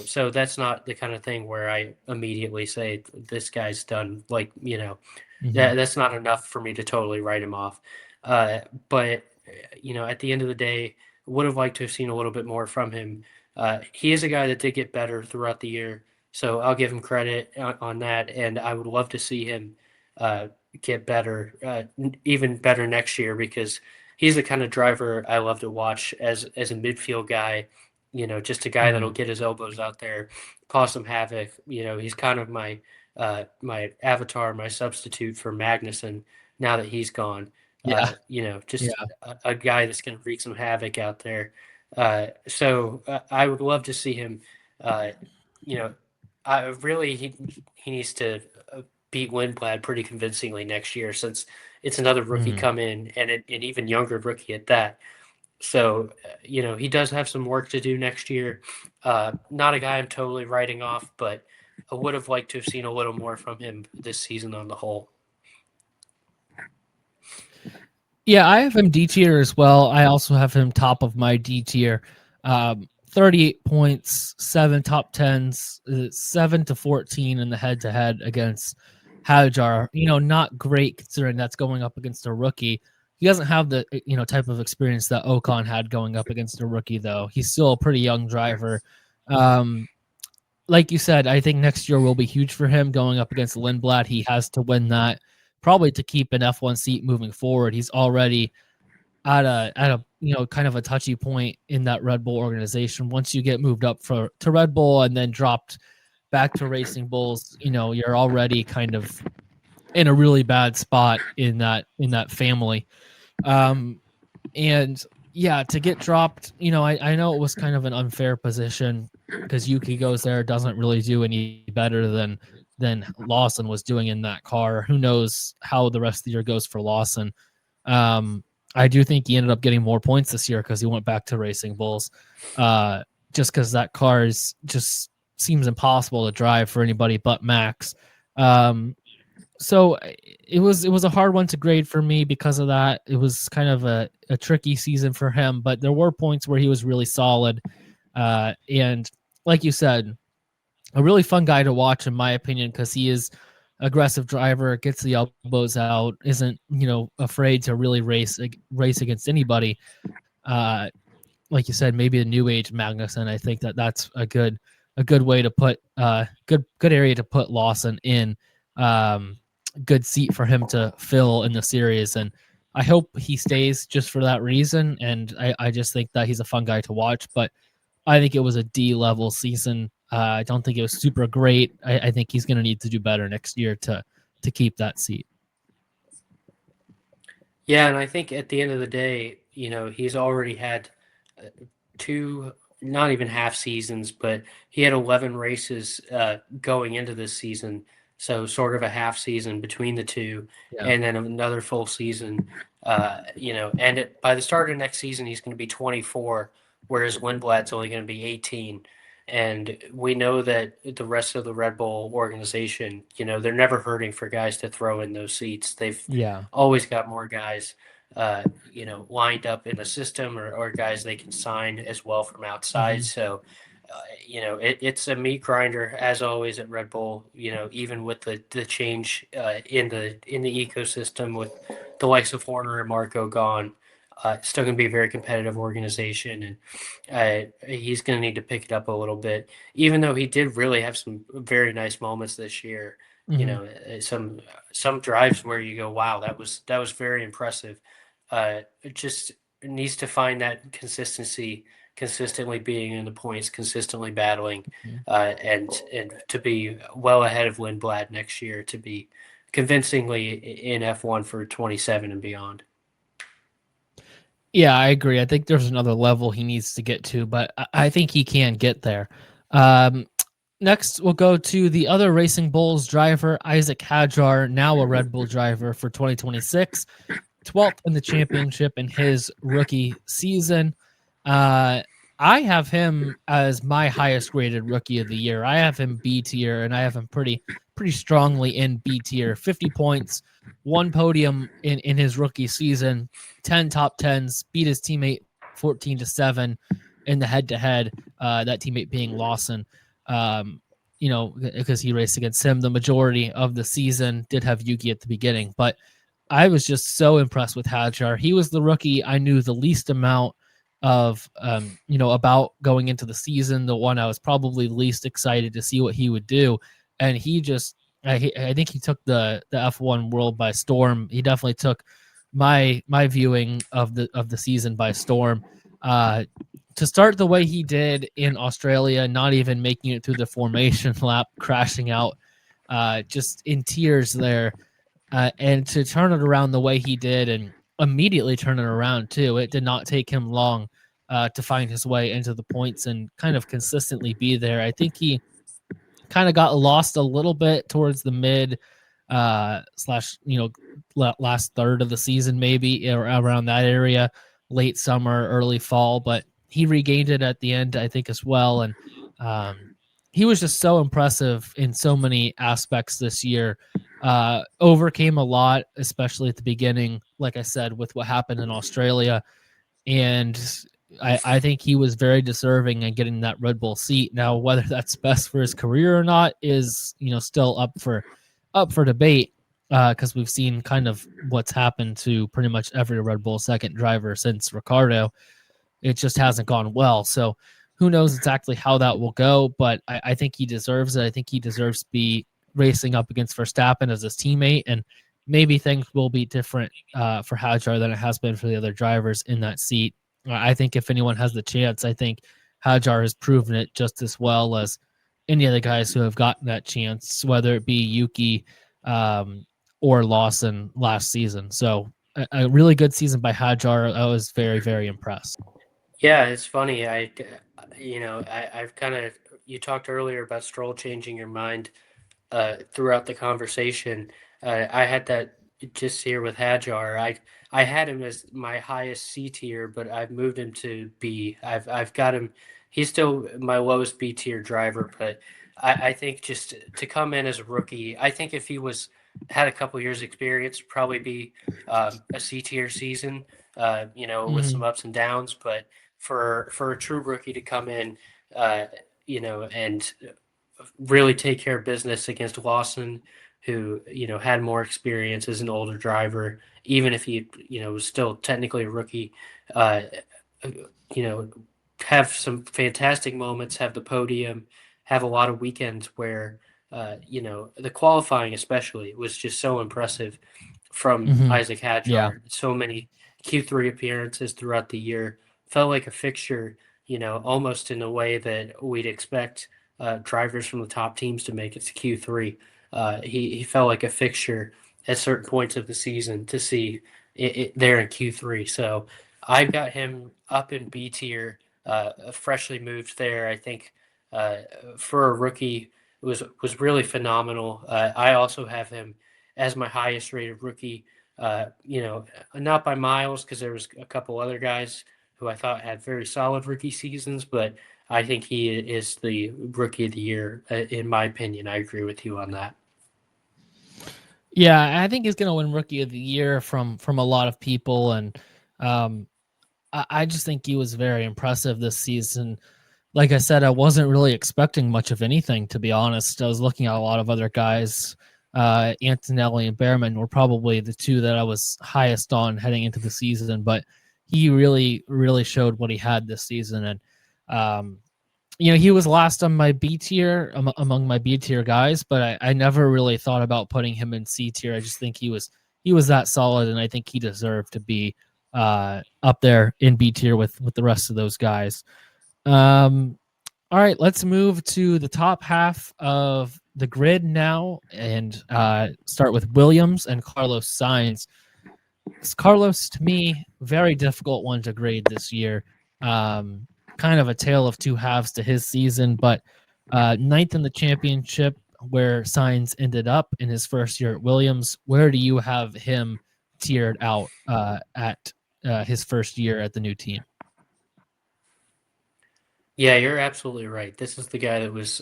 So that's not the kind of thing where I immediately say this guy's done. Like, Hmm. that's not enough for me to totally write him off. But at the end of the day, would have liked to have seen a little bit more from him. He is a guy that did get better throughout the year, so I'll give him credit on that. And I would love to see him uh, get better, even better next year, because he's the kind of driver I love to watch as a midfield guy. Just a guy that'll Hmm. get his elbows out there, cause some havoc. He's kind of my avatar, my substitute for Magnussen now that he's gone. Yeah. Just Yeah. a guy that's going to wreak some havoc out there. So I would love to see him. Uh, you know, I really he needs to beat Lindblad pretty convincingly next year, since it's another rookie Hmm. come in and an even younger rookie at that. So, he does have some work to do next year. Not a guy I'm totally writing off, but I would have liked to have seen a little more from him this season on the whole. Yeah, I have him D tier as well. I also have him top of my D tier. 38 points, seven top tens, 7-14 in the head to head against Hadjar. Not great considering that's going up against a rookie. He doesn't have the type of experience that Ocon had going up against a rookie, though. He's still a pretty young driver. Um, like you said, I think next year will be huge for him going up against Lindblad. He has to win that probably to keep an F1 seat moving forward. He's already at a kind of a touchy point in that Red Bull organization. Once you get moved up to Red Bull and then dropped back to Racing Bulls, you're already kind of in a really bad spot in that family. Um, and yeah, to get dropped, I know it was kind of an unfair position because Yuki goes there, doesn't really do any better than Lawson was doing in that car. Who knows how the rest of the year goes for Lawson? Um, I do think he ended up getting more points this year because he went back to racing bulls. Uh, just because that car is just seems impossible to drive for anybody but Max. Um, so it was a hard one to grade for me because of that. It was kind of a tricky season for him, but there were points where he was really solid. And like you said, a really fun guy to watch in my opinion because he is aggressive driver, gets the elbows out, isn't afraid to really race against anybody. Uh, like you said, maybe a new age Magnuson. I think that's a good way to put good area to put Lawson in. Um, Good seat for him to fill in the series, and I hope he stays just for that reason. And I just think that he's a fun guy to watch. But I think it was a D level season. I don't think it was super great. I think he's going to need to do better next year to keep that seat. Yeah, and I think at the end of the day, he's already had uh, two, not even half seasons, but he had 11 races going into this season. So sort of a half season between the two, Yeah. and then another full season. And by the start of next season, he's going to be 24, whereas Lindblad's only going to be 18. And we know that the rest of the Red Bull organization, they're never hurting for guys to throw in those seats. They've Yeah. always got more guys, lined up in the system, or guys they can sign as well from outside. Hmm. So, it's a meat grinder as always at Red Bull. Even with the change in the ecosystem with the likes of Horner and Marco gone, it's still going to be a very competitive organization, and he's going to need to pick it up a little bit. Even though he did really have some very nice moments this year, Hmm. some drives where you go, wow, that was very impressive. It just needs to find that consistency, consistently being in the points, consistently battling, and to be well ahead of Lindblad next year, to be convincingly in F1 for 27 and beyond. Yeah, I agree. I think there's another level he needs to get to, but I think he can get there. Um, Next, we'll go to the other Racing Bulls driver, Isaac Hadjar, now a Red Bull driver for 2026. 12th in the championship in his rookie season. Uh, I have him as my highest graded rookie of the year. I have him B tier, and I have him pretty strongly in B tier. 50 points, one podium in his rookie season, 10 top tens, beat his teammate 14-7 in the head to head. That teammate being Lawson. Um, because he raced against him the majority of the season. Did have Yuki at the beginning, but I was just so impressed with Hadjar. He was the rookie I knew the least amount of, about going into the season. The one I was probably least excited to see what he would do, and he just, I think he took the F1 world by storm. He definitely took my viewing of the season by storm. Uh, to start the way he did in Australia, not even making it through the formation lap, crashing out, just in tears there, and to turn it around the way he did and immediately turn it around too. It did not take him long to find his way into the points and kind of consistently be there. I think he kind of got lost a little bit towards the mid slash last third of the season, maybe around that area, late summer, early fall, but he regained it at the end, I think, as well. And um, he was just so impressive in so many aspects this year. Overcame a lot, especially at the beginning, like I said, with what happened in Australia, and I think he was very deserving in getting that Red Bull seat. Now, whether that's best for his career or not is still up for debate, because we've seen kind of what's happened to pretty much every Red Bull second driver since Ricardo. It just hasn't gone well. So who knows exactly how that will go, but I think he deserves it. I think he deserves to be racing up against Verstappen as his teammate, and maybe things will be different for Hadjar than it has been for the other drivers in that seat. I think if anyone has the chance, I think Hadjar has proven it just as well as any of the guys who have gotten that chance, whether it be Yuki um, or Lawson last season. So a really good season by Hadjar. I was very, very impressed. Yeah, it's funny. I've kind of, you talked earlier about Stroll changing your mind throughout the conversation. I had that just here with Hajar, I had him as my highest C tier, but I've moved him to B. I've got him. He's still my lowest B tier driver, but I think just to come in as a rookie, I think if he was had a couple years experience, probably be a C tier season. With some Mhm. ups and downs, but for a true rookie to come in, and really take care of business against Lawson, who had more experience as an older driver, even if he was still technically a rookie. Uh, you know, have some fantastic moments, have the podium, have a lot of weekends where the qualifying especially was just so impressive from Mhm. Isaac Yeah. Hadjar. So many Q3 appearances throughout the year, felt like a fixture, almost in a way that we'd expect drivers from the top teams to make it to Q3. He felt like a fixture at certain points of the season to see it there in Q3. So I've got him up in B tier, freshly moved there. I think uh, for a rookie was really phenomenal. I also have him as my highest rated rookie. Not by miles because there was a couple other guys who I thought had very solid rookie seasons, but I think he is the rookie of the year in my opinion. I agree with you on that. Yeah, I think he's gonna win Rookie of the Year from a lot of people, and um, I just think he was very impressive this season. Like I said, I wasn't really expecting much of anything, to be honest. I was looking at a lot of other guys. Antonelli and Behrman were probably the two that I was highest on heading into the season, but he really, really showed what he had this season. And um, he was last on my B tier among my B tier guys, but I never really thought about putting him in C tier. I just think he was that solid, and I think he deserved to be up there in B tier with the rest of those guys. Um, all right, let's move to the top half of the grid now, and start with Williams and Carlos Sainz. Carlos, to me, very difficult one to grade this year. Um, Kind of a tale of two halves to his season, but ninth in the championship, where Sainz ended up in his first year at Williams. Where do you have him tiered out at his first year at the new team? Yeah, you're absolutely right. This is the guy that was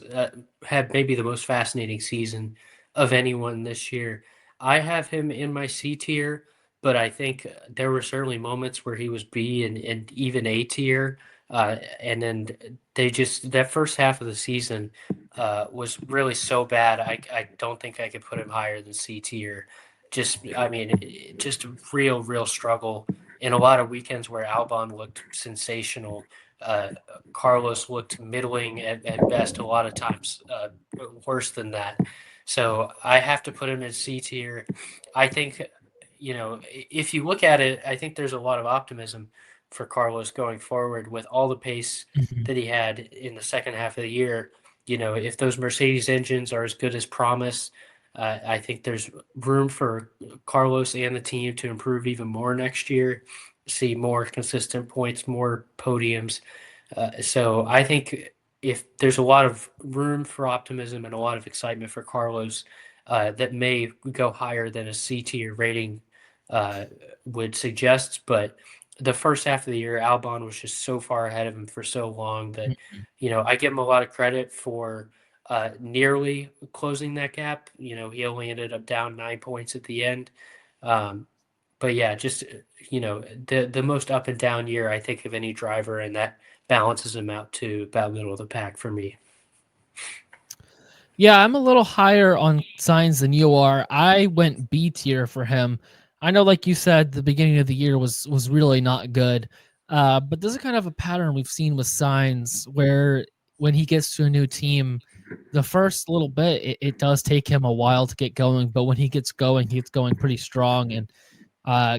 had maybe the most fascinating season of anyone this year. I have him in my C tier, but I think there were certainly moments where he was B and even A tier. And then they just that first half of the season was really so bad. I don't think I could put him higher than C tier. I mean, just a real struggle in a lot of weekends where Albon looked sensational. Carlos looked middling at best, a lot of times worse than that. So I have to put him in C tier. I think, if you look at it, I think there's a lot of optimism for Carlos going forward with all the pace Mhm. that he had in the second half of the year. If those Mercedes engines are as good as promised, I think there's room for Carlos and the team to improve even more next year, see more consistent points, more podiums. So I think if there's a lot of room for optimism and a lot of excitement for Carlos, that may go higher than a C tier rating uh, would suggest. But the first half of the year, Albon was just so far ahead of him for so long that, Mhm. I give him a lot of credit for nearly closing that gap. He only ended up down 9 points at the end. Um, but yeah, just the most up and down year I think of any driver, and that balances him out to about middle of the pack for me. Yeah, I'm a little higher on Signs than you are. I went B tier for him. I know, like you said, the beginning of the year was really not good. But this is kind of a pattern we've seen with Signs where when he gets to a new team, the first little bit it does take him a while to get going, but when he gets going pretty strong, and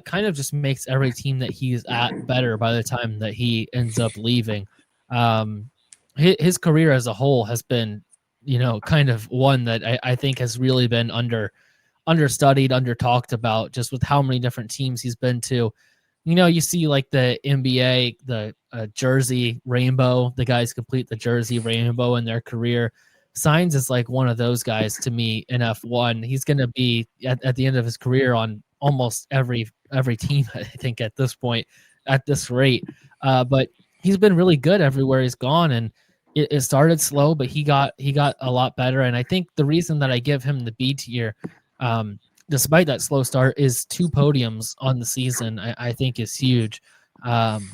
kind of just makes every team that he's at better by the time that he ends up leaving. Um, his career as a whole has been, kind of one that I think has really been understudied, under talked about, just with how many different teams he's been to. You see like the NBA, the jersey rainbow, the guys complete the jersey rainbow in their career. Signs is like one of those guys to me in F1. He's going to be at the end of his career almost every team, I think, at this point, at this rate. But he's been really good everywhere he's gone, and it started slow, but he got a lot better. And I think the reason that I give him the B tier, um, despite that slow start, is 2 podiums on the season. I think is huge. Um,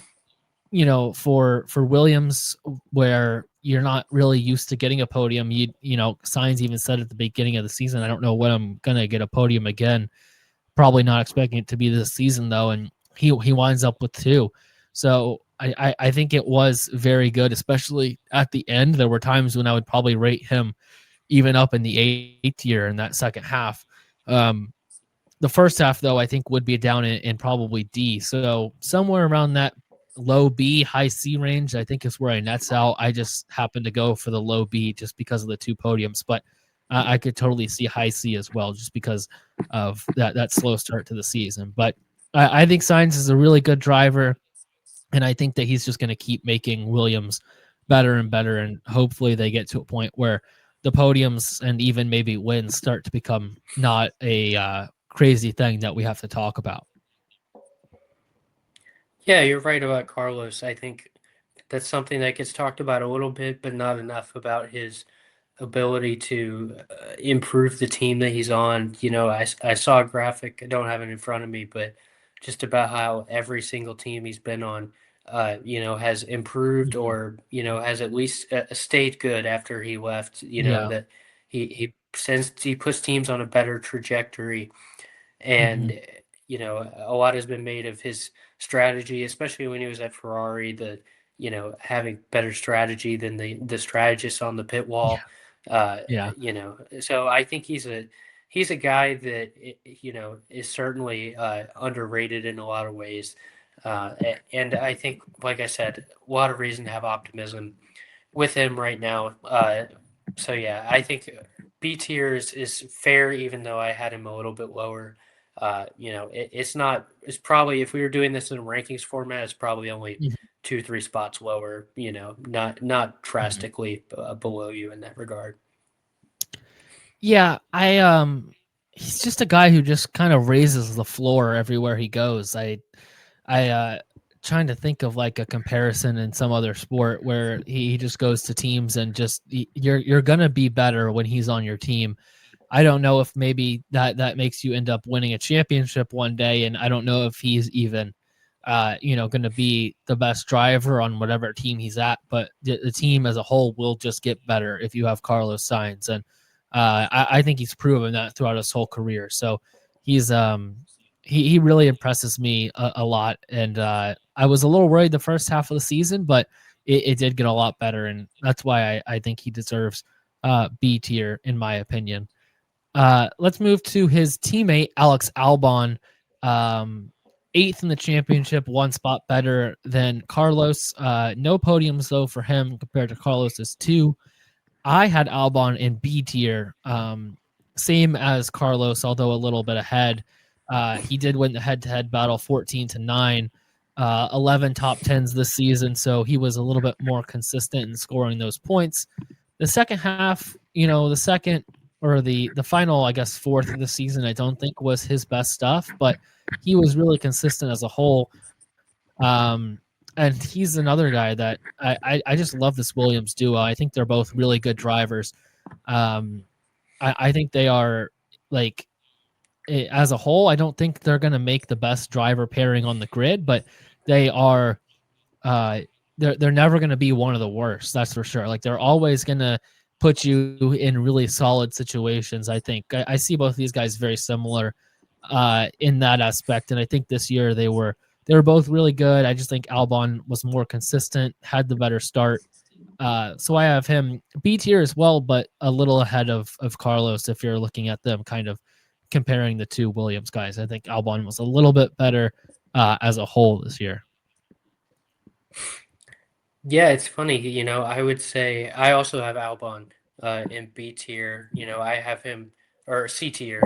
for Williams, where you're not really used to getting a podium. Signs even said at the beginning of the season, I don't know when I'm gonna get a podium again. Probably not expecting it to be this season though, and he winds up with 2. So I think it was very good, especially at the end. There were times when I would probably rate him even up in the 8th tier in that second half. Um, the first half, though, I think would be down in probably D. So somewhere around that low B, high C range, I think is where I nets out. I just happen to go for the low B just because of the 2 podiums, but I could totally see high C as well, just because of that slow start to the season. But I think Sainz is a really good driver, and I think that he's just going to keep making Williams better and better, and hopefully they get to a point where the podiums and even maybe wins start to become not a crazy thing that we have to talk about. Yeah, you're right about Carlos. I think that's something that gets talked about a little bit, but not enough about his ability to improve the team that he's on. I saw a graphic, I don't have it in front of me, but just about how every single team he's been on, has improved Mhm. or, has at least stayed good after he left, Yeah. that he puts teams on a better trajectory. Hmm. And a lot has been made of his strategy, especially when he was at Ferrari, the having better strategy than the strategist on the pit Yeah. wall. Yeah. So I think he's a guy that is certainly underrated in a lot of ways. And I think, like I said, a lot of reason to have optimism with him right now. So yeah, I think B tier is fair, even though I had him a little bit lower. It's not. It's probably, if we were doing this in a rankings format, it's probably only Mhm. 2-3 spots lower. Not Mhm. drastically below you in that regard. Yeah, he's just a guy who just kind of raises the floor everywhere he goes. I trying to think of like a comparison in some other sport where he just goes to teams and just you're gonna be better when he's on your team. I don't know if maybe that makes you end up winning a championship one day, and I don't know if he's even, going to be the best driver on whatever team he's at. But the team as a whole will just get better if you have Carlos Sainz, and I think he's proven that throughout his whole career. So he's he really impresses me a lot, and I was a little worried the first half of the season, but it did get a lot better, and that's why I think he deserves B tier in my opinion. Let's move to his teammate Alex Albon, um, 8th in the championship, 1 spot better than Carlos. No podiums though for him compared to Carlos's 2. I had Albon in B tier, same as Carlos, although a little bit ahead. He did win the head-to-head battle, 14-9, 11 top tens this season, so he was a little bit more consistent in scoring those points. The second half, the second or the final, I guess, fourth of the season, I don't think was his best stuff, but he was really consistent as a whole. Um, and he's another guy that I just love this Williams duo. I think they're both really good drivers. Um, I think they are like as a whole. I don't think they're going to make the best driver pairing on the grid, but they are uh they're never going to be one of the worst, that's for sure. Like they're always going to put you in really solid situations. I think I see both of these guys very similar in that aspect, and I think this year they were both really good. I just think Albon was more consistent, had the better start. So I have him B tier as well, but a little ahead of Carlos if you're looking at them kind of comparing the two Williams guys. I think Albon was a little bit better as a whole this year. Yeah, it's funny. I would say I also have Albon in B tier. I have him, or C tier.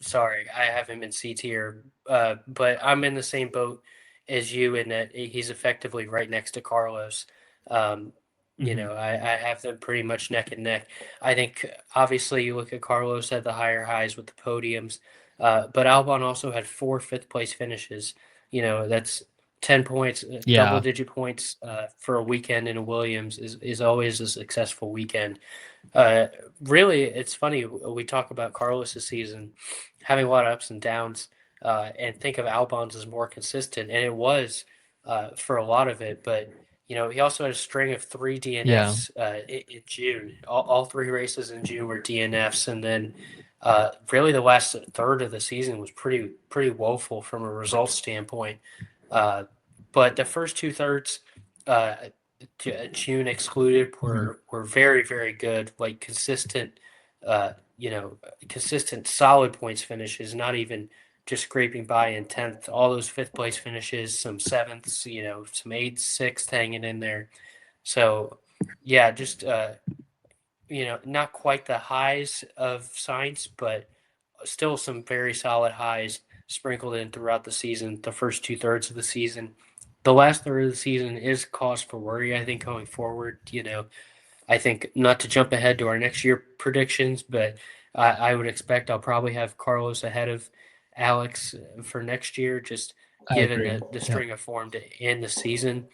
Sorry, I have him in C tier. But I'm in the same boat as you in that he's effectively right next to Carlos. Um, Hmm. I have them pretty much neck and neck. I think obviously you look at Carlos had the higher highs with the podiums. But Albon also had 4 fifth-place finishes. That's 10 points, Yeah. double-digit points for a weekend in a Williams is always a successful weekend. Really, it's funny. We talk about Carlos's season having a lot of ups and downs, and think of Albon's as more consistent, and it was for a lot of it. But he also had a string of 3 Yeah. DNFs in June. All 3 races in June were DNFs, and then really the last third of the season was pretty woeful from a results standpoint. Uh, but the first 2 thirds. June excluded Mhm. were very very good, like consistent, uh, you know, consistent solid points finishes, not even just scraping by in 10th. All those 5th place finishes, some sevenths, some eighths, sixth hanging in there. So yeah, just not quite the highs of science, but still some very solid highs sprinkled in throughout the season, the first 2 thirds of the season. The last third of the season is cause for worry, I think, going forward. I think not to jump ahead to our next year predictions, but I would expect I'll probably have Carlos ahead of Alex for next year, just I given agree. the Yep. string of form to end the season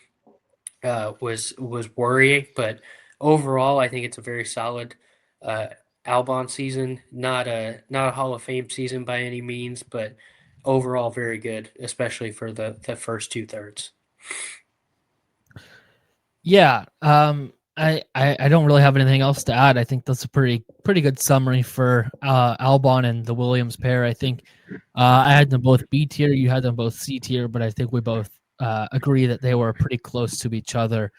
was worrying. But overall, I think it's a very solid uh, Albon season. Not a Hall of Fame season by any means, but overall very good, especially for the first 2 thirds. Yeah. I don't really have anything else to add. I think that's a pretty good summary for Albon and the Williams pair. I think I had them both B tier, you had them both C tier, but I think we both agree that they were pretty close to each other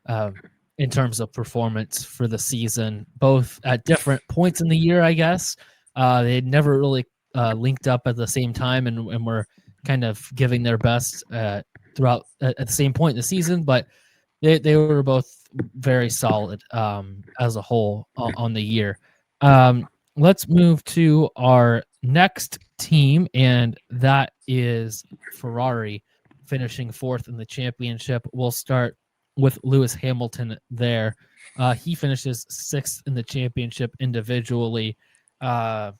um, in terms of performance for the season, both at different points in the year, I guess. They had never really linked up at the same time and were kind of giving their best throughout at the same point in the season, but they were both very solid as a whole on the year. Let's move to our next team, and that is Ferrari finishing fourth in the championship. We'll start with Lewis Hamilton there. He finishes sixth in the championship individually. Uh,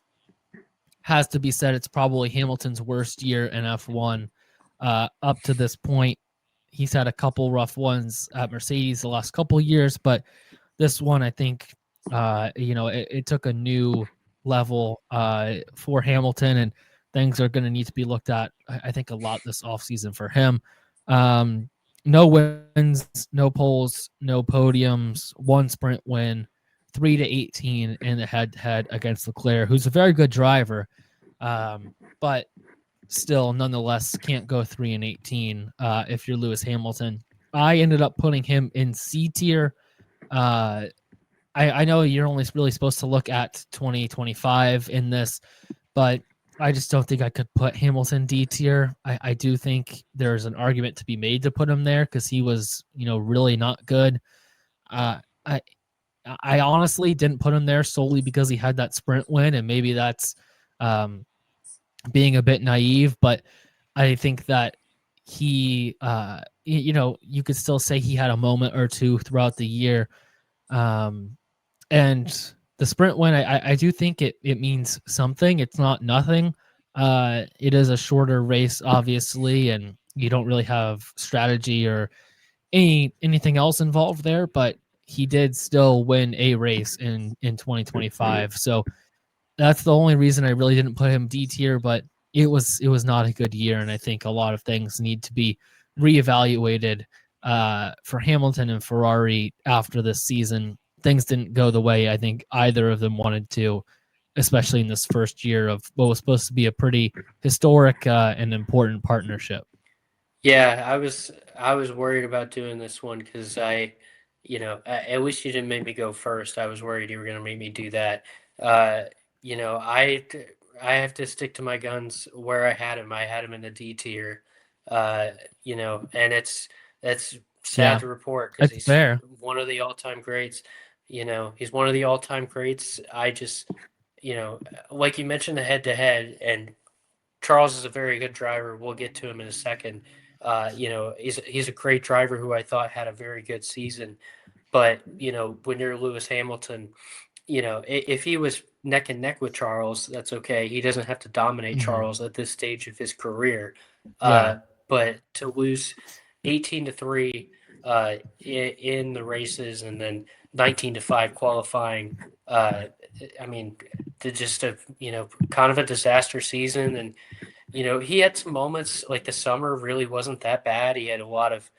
has to be said, it's probably Hamilton's worst year in F1 up to this point. He's had a couple rough ones at Mercedes the last couple years, but this one, I think, it took a new level for Hamilton, and things are going to need to be looked at, I think, a lot this offseason for him. Um, no wins, no poles, no podiums, one sprint win, 3 to 18 in the head-to-head against Leclerc, who's a very good driver, but still, nonetheless, can't go 3 and 18 if you're Lewis Hamilton. I ended up putting him in C tier. Uh, I know you're only really supposed to look at 2025 in this, but I just don't think I could put Hamilton D tier. I do think there's an argument to be made to put him there because he was, really not good. Uh, I I honestly didn't put him there solely because he had that sprint win, and maybe that's um, being a bit naive, but I think that you could still say he had a moment or two throughout the year. Um, and the sprint win, I do think it means something. It's not nothing. It is a shorter race, obviously, and you don't really have strategy or anything else involved there, but he did still win a race in 2025. So that's the only reason I really didn't put him D tier, but it was not a good year, and I think a lot of things need to be reevaluated for Hamilton and Ferrari after this season. Things didn't go the way I think either of them wanted to, especially in this first year of what was supposed to be a pretty historic and important partnership. Yeah, I was worried about doing this one because at least you didn't make me go first. I was worried you were going to make me do that. Uh, I have to stick to my guns where I had him. I had him in the D tier. And that's sad Yeah, to report because it's he's fair. one of the all-time greats. He's one of the all-time greats. Like you mentioned the head-to-head, and Charles is a very good driver. We'll get to him in a second. He's a great driver who I thought had a very good season. But when you're Lewis Hamilton, if he was neck and neck with Charles, that's okay. He doesn't have to dominate Hmm. Charles at this stage of his career. Yeah. But to lose 18-3 in the races and then 19-5 qualifying, I mean, just a kind of a disaster season. And he had some moments like the summer really wasn't that bad. He had a lot of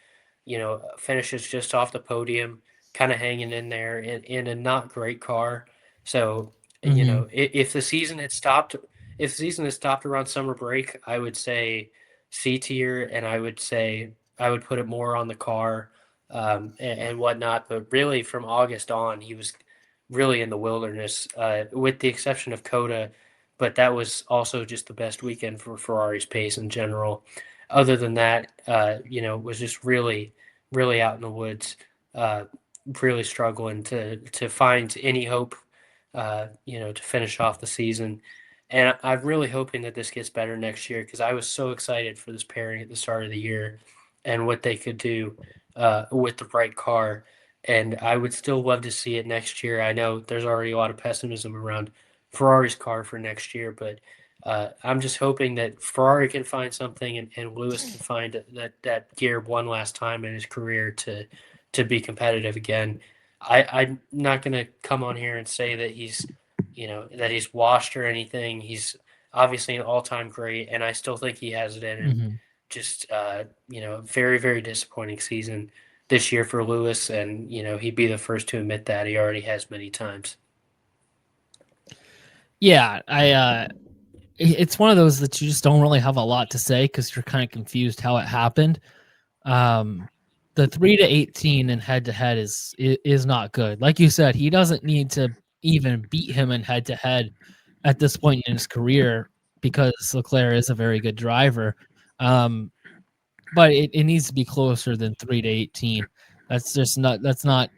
finishes just off the podium, kind of hanging in there in a not great car. So, Hmm. if the season had stopped, if the season had stopped around summer break, I would say C tier, and I would say I would put it more on the car, and whatnot. But really, from August on, he was really in the wilderness, with the exception of Coda. But that was also just the best weekend for Ferrari's pace in general. Other than that, was just really, really out in the woods, uh, really struggling to find any hope, to finish off the season. And I'm really hoping that this gets better next year because I was so excited for this pairing at the start of the year and what they could do with the right car. And I would still love to see it next year. I know there's already a lot of pessimism around Ferrari's car for next year, but I'm just hoping that Ferrari can find something and Lewis can find that gear one last time in his career to be competitive again. I'm not going to come on here and say that he's washed or anything. He's obviously an all-time great, and I still think he has it in him. Hmm. Just very, very disappointing season this year for Lewis, and he'd be the first to admit that he already has many times. Yeah. It's one of those that you just don't really have a lot to say because you're kind of confused how it happened. Um, the 3-18 in head to head is not good. Like you said, he doesn't need to even beat him in head to head at this point in his career because Leclerc is a very good driver. Um, but it needs to be closer than 3-18. That's just not that's not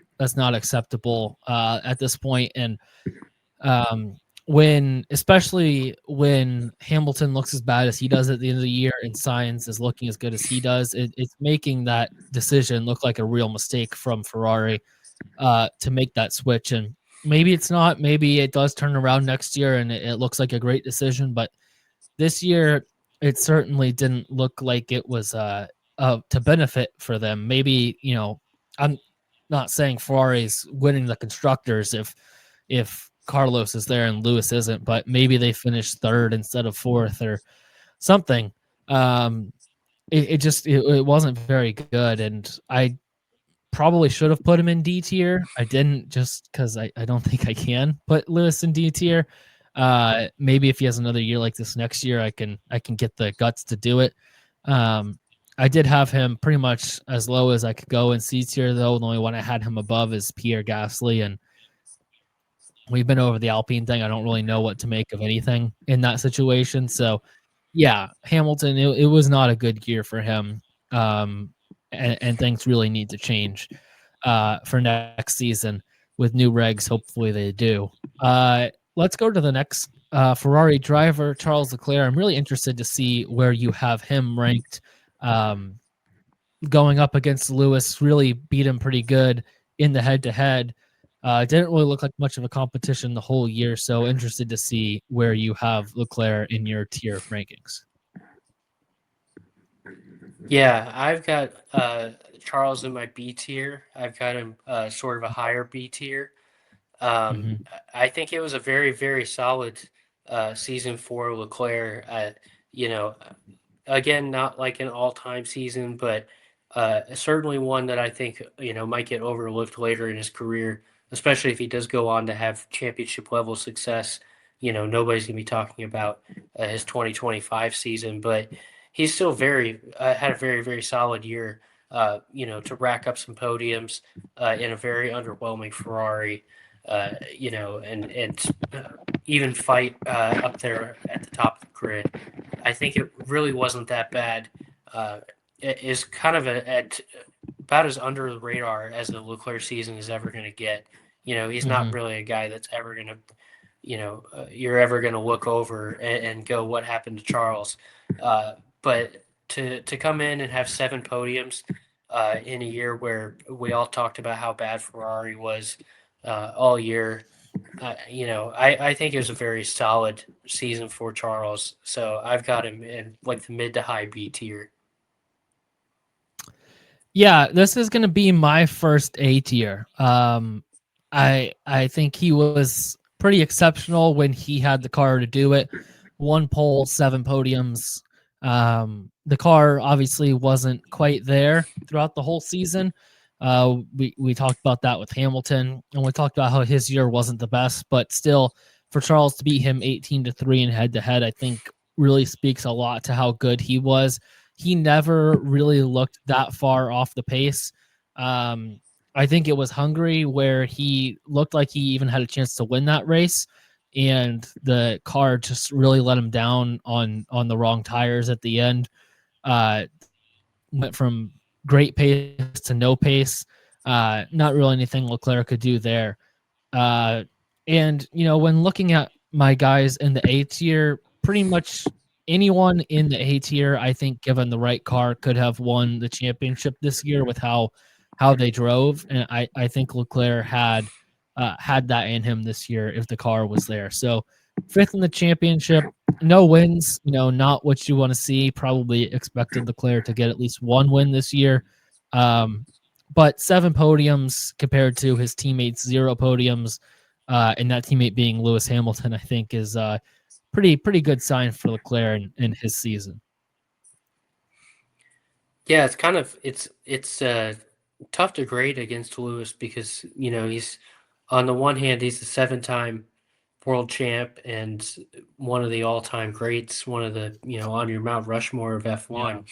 acceptable at this point. And um, when especially when Hamilton looks as bad as he does at the end of the year and Sainz is looking as good as he does, it's making that decision look like a real mistake from Ferrari to make that switch. And maybe it's not. Maybe it does turn around next year and it looks like a great decision. But this year, it certainly didn't look like it was to benefit for them. Maybe I'm not saying Ferrari's winning the constructors if Carlos is there and Lewis isn't, but maybe they finish third instead of fourth or something. Um, it wasn't very good, and I probably should have put him in D tier. I didn't just because I don't think I can put Lewis in D tier. Maybe if he has another year like this next year, I can get the guts to do it. Um, I did have him pretty much as low as I could go in C tier though. The only one I had him above is Pierre Gasly, and we've been over the Alpine thing. I don't really know what to make of anything in that situation. So, yeah, Hamilton, it was not a good year for him. And things really need to change for next season with new regs. Hopefully, they do. Let's go to the next Ferrari driver, Charles Leclerc. I'm really interested to see where you have him ranked. Um, Going up against Lewis, really beat him pretty good in the head to head. Didn't really look like much of a competition the whole year. So interested to see where you have Leclerc in your tier rankings. Yeah, I've got Charles in my B tier. I've got him sort of a higher B tier. Um, Hmm. I think it was a very, very solid season for Leclerc. You know, again, not like an all-time season, but certainly one that I think might get overlooked later in his career, especially if he does go on to have championship level success. Nobody's gonna be talking about his 2025 season, but he's still very had a very, very solid year. To rack up some podiums in a very underwhelming Ferrari. And even fight up there at the top of the grid. I think it really wasn't that bad. It is kind of at about as under the radar as the Leclerc season is ever going to get. He's not Hmm. really a guy that's ever going to, you're ever going to look over and go, what happened to Charles? But to come in and have 7 podiums in a year where we all talked about how bad Ferrari was all year, I think it was a very solid season for Charles. So I've got him in like the mid to high B tier. Yeah, this is gonna be my first A tier. I think he was pretty exceptional when he had the car to do it. One pole, seven podiums. The car obviously wasn't quite there throughout the whole season. We talked about that with Hamilton, and we talked about how his year wasn't the best, but still, for Charles to beat him 18-3 in head to head, I think really speaks a lot to how good he was. He never really looked that far off the pace. Um, I think it was Hungary where he looked like he even had a chance to win that race, and the car just really let him down on the wrong tires at the end. Uh, Went from great pace to no pace. Not really anything Leclerc could do there. Uh, and when looking at my guys in the A tier, pretty much anyone in the A tier, I think, given the right car, could have won the championship this year with how they drove, and I think Leclerc had that in him this year if the car was there. So fifth in the championship, no wins, not what you want to see. Probably expected Leclerc to get at least one win this year. Um, but seven podiums compared to his teammates' zero podiums, and that teammate being Lewis Hamilton, I think is pretty good sign for Leclerc in his season. Yeah, it's kind of it's tough to grade against Lewis because he's on the one hand he's a seven-time world champ and one of the all-time greats, one of the on your Mount Rushmore of Yeah. F1.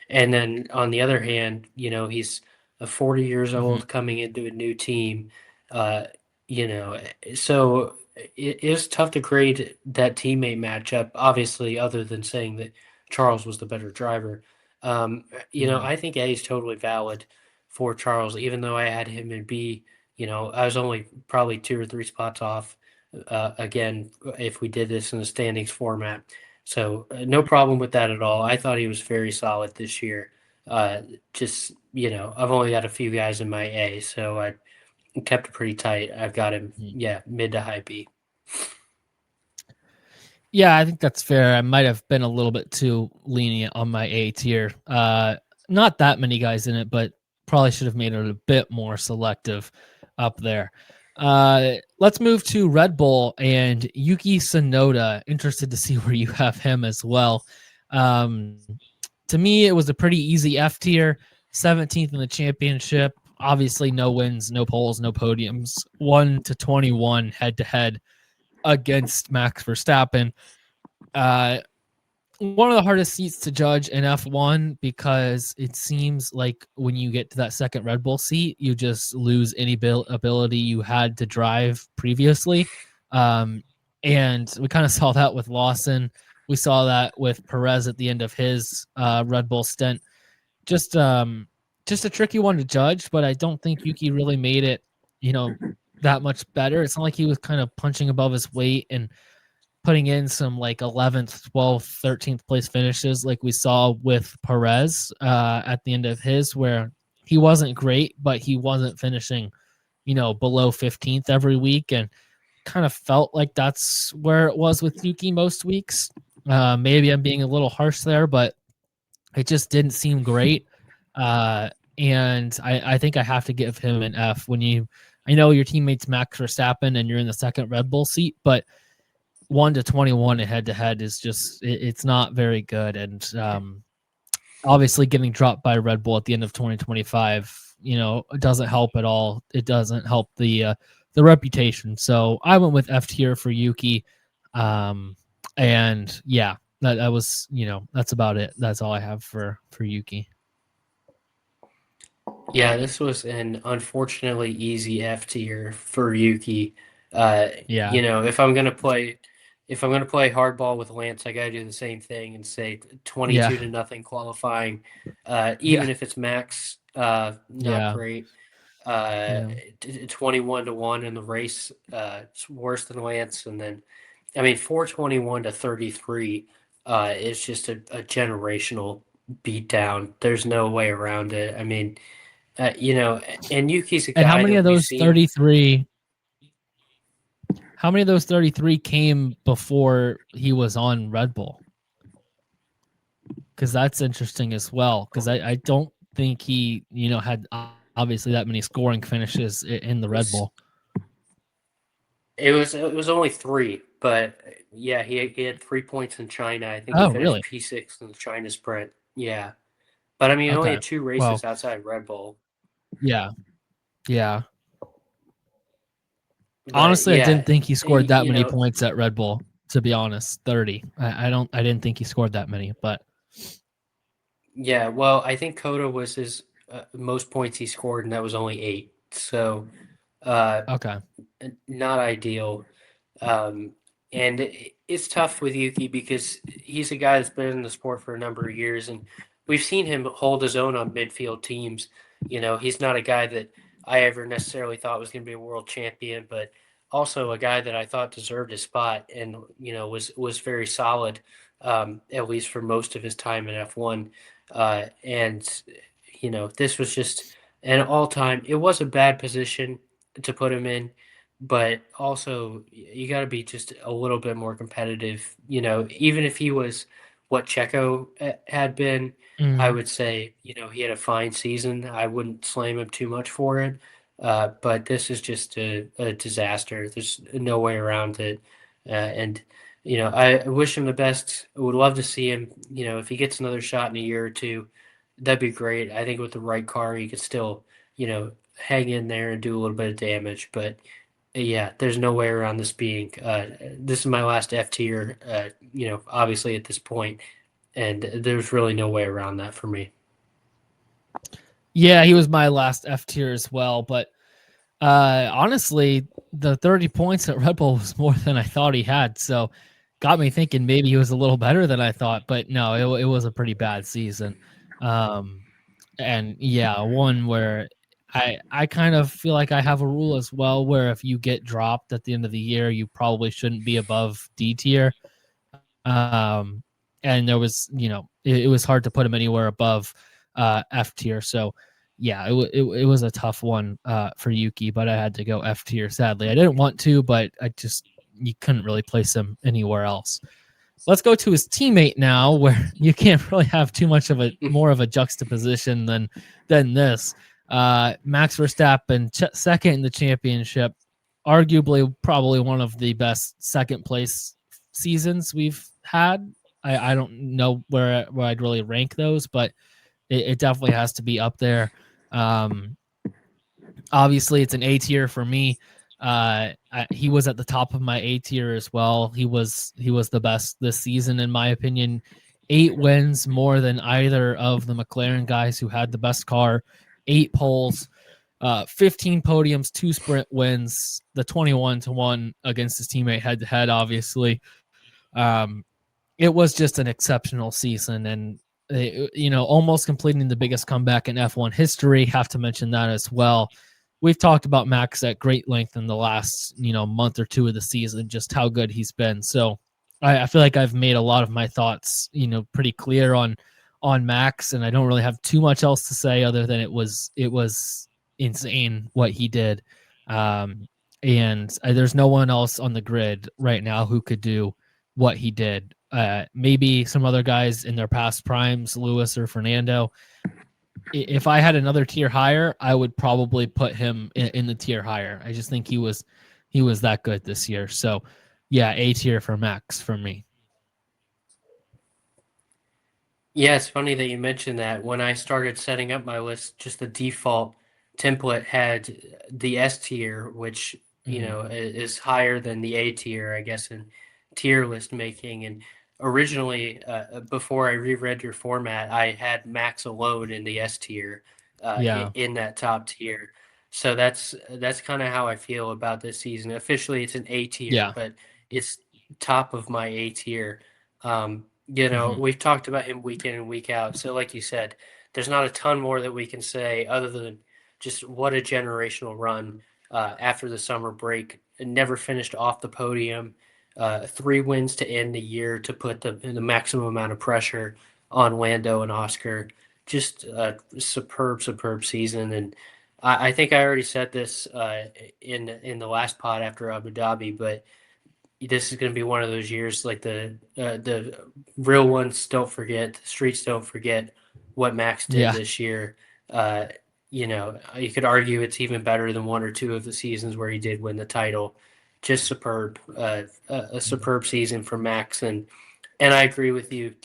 And then on the other hand, he's 40 years Mm-hmm. old coming into a new team. Uh, you know, so it is tough to grade that teammate matchup, obviously, other than saying that Charles was the better driver. Yeah. I think A is totally valid for Charles, even though I had him in B. I was only probably two or three spots off again if we did this in the standings format. So no problem with that at all. I thought he was very solid this year. Uh, just I've only got a few guys in my A, so I kept it pretty tight. I've got him, Mhm. yeah, mid to high B. Yeah, I think that's fair. I might have been a little bit too lenient on my A tier. Not that many guys in it, but probably should have made it a bit more selective up there. Let's move to Red Bull and Yuki Tsunoda. Interested to see where you have him as well. Um, to me, it was a pretty easy F tier. 17th in the championship. Obviously, no wins, no poles, no podiums. 1-21 head to head against Max Verstappen. Uh, One of the hardest seats to judge in F1 because it seems like when you get to that second Red Bull seat, you just lose any ability you had to drive previously. Um, and we kind of saw that with Lawson. We saw that with Perez at the end of his Red Bull stint. Just just a tricky one to judge, but I don't think Yuki really made it, that much better. It's not like he was kind of punching above his weight and putting in some like 11th, 12th, 13th place finishes like we saw with Perez at the end of his, where he wasn't great, but he wasn't finishing, below 15th every week. And kind of felt like that's where it was with Yuki most weeks. Maybe I'm being a little harsh there, but it just didn't seem great. Uh, and I think I have to give him an F I know your teammates Max Verstappen and you're in the second Red Bull seat, but 1-21 head to head is just it's not very good, and obviously getting dropped by Red Bull at the end of 2025, it doesn't help at all. It doesn't help the reputation. So I went with F tier for Yuki, and yeah, that was that's about it. That's all I have for Yuki. Yeah, this was an unfortunately easy F tier for Yuki. Uh, Yeah, if I'm gonna play hardball with Lance, I gotta do the same thing and say yeah, 22 to nothing qualifying. yeah, Even if it's max, not yeah, great. Uh, yeah. 21 to 1 in the race, it's worse than Lance. And then, I mean, 421 to 33 is just a generational beatdown. There's no way around it. I mean, and Yuki's a And how guy many that of we've those seen. 33? How many of those 33 came before he was on Red Bull? Because that's interesting as well. Because I don't think he, had obviously that many scoring finishes in the It Red was Bull. it was only three, but yeah, he had 3 points in China. I think he Oh, finished really? P6 in the China sprint. Yeah, but I mean, he only Okay. had two Well, races outside Red Bull. yeah, yeah. But Honestly, I yeah, didn't think he scored that you many know, points at Red Bull. To be honest, 30. I didn't think he scored that many, but yeah. Well, I think Coda was his most points he scored, and that was only 8. So, uh, okay. not ideal. Um, and it's tough with Yuki because he's a guy that's been in the sport for a number of years, and we've seen him hold his own on midfield teams. He's not a guy that I ever necessarily thought was going to be a world champion, but also a guy that I thought deserved his spot and was very solid, at least for most of his time in F1. And this was just an all-time. It was a bad position to put him in, but also you got to be just a little bit more competitive. Even if he was what Checo had been, I Mhm. would say he had a fine season. I wouldn't blame him too much for it. But this is just a disaster. There's no way around it. And I wish him the best. I would love to see him. If he gets another shot in a year or two, that'd be great. I think with the right car, he could still hang in there and do a little bit of damage. But yeah, there's no way around this being. This is my last F tier. Obviously at this point, and there's really no way around that for me. Yeah, he was my last F tier as well. But honestly, the 30 points at Red Bull was more than I thought he had. So got me thinking maybe he was a little better than I thought. But no, it was a pretty bad season. Um, and yeah, one where I kind of feel like I have a rule as well where if you get dropped at the end of the year, you probably shouldn't be above D tier. Um, and there was, it was hard to put him anywhere above F tier. So yeah, it was a tough one for Yuki, but I had to go F tier. Sadly, I didn't want to, but you couldn't really place him anywhere else. Let's go to his teammate now, where you can't really have too much of a more of a juxtaposition than this. Max Verstappen, second in the championship, arguably probably one of the best second place seasons we've had. I don't know where I'd really rank those, but it definitely has to be up there. Um, Obviously, it's an A tier for me. He was at the top of my A tier as well. He was the best this season, in my opinion. 8 wins, more than either of the McLaren guys who had the best car. 8 poles, 15 podiums, 2 sprint wins. The 21-1 against his teammate head to head. Obviously, um, it was just an exceptional season, and almost completing the biggest comeback in F1 history. Have to mention that as well. We've talked about Max at great length in the last month or two of the season, just how good he's been. So I feel like I've made a lot of my thoughts pretty clear on Max, and I don't really have too much else to say other than it was insane what he did. And there's no one else on the grid right now who could do what he did. Maybe some other guys in their past primes, Lewis or Fernando. If I had another tier higher, I would probably put him in the tier higher. I just think he was that good this year. So yeah, A tier for Max for me. Yeah, it's funny that you mentioned that. When I started setting up my list, just the default template had the S tier, which, Mhm. is higher than the A tier, I guess, in tier list making. And originally, before I reread your format, I had Max alone in the S tier, Yeah. in that top tier. So that's kind of how I feel about this season. Officially, it's an A tier, Yeah. but it's top of my A tier. Hmm. We've talked about him week in and week out. So, like you said, there's not a ton more that we can say other than just what a generational run after the summer break. Never finished off the podium. 3 wins to end the year to put the maximum amount of pressure on Lando and Oscar. Just a superb season. And I think I already said this in the last pod after Abu Dhabi, but this is going to be one of those years like the real ones don't forget, the streets don't forget what Max did Yeah. this year. Uh, you could argue it's even better than one or two of the seasons where he did win the title. Just superb, a superb season for Max, and I agree with you.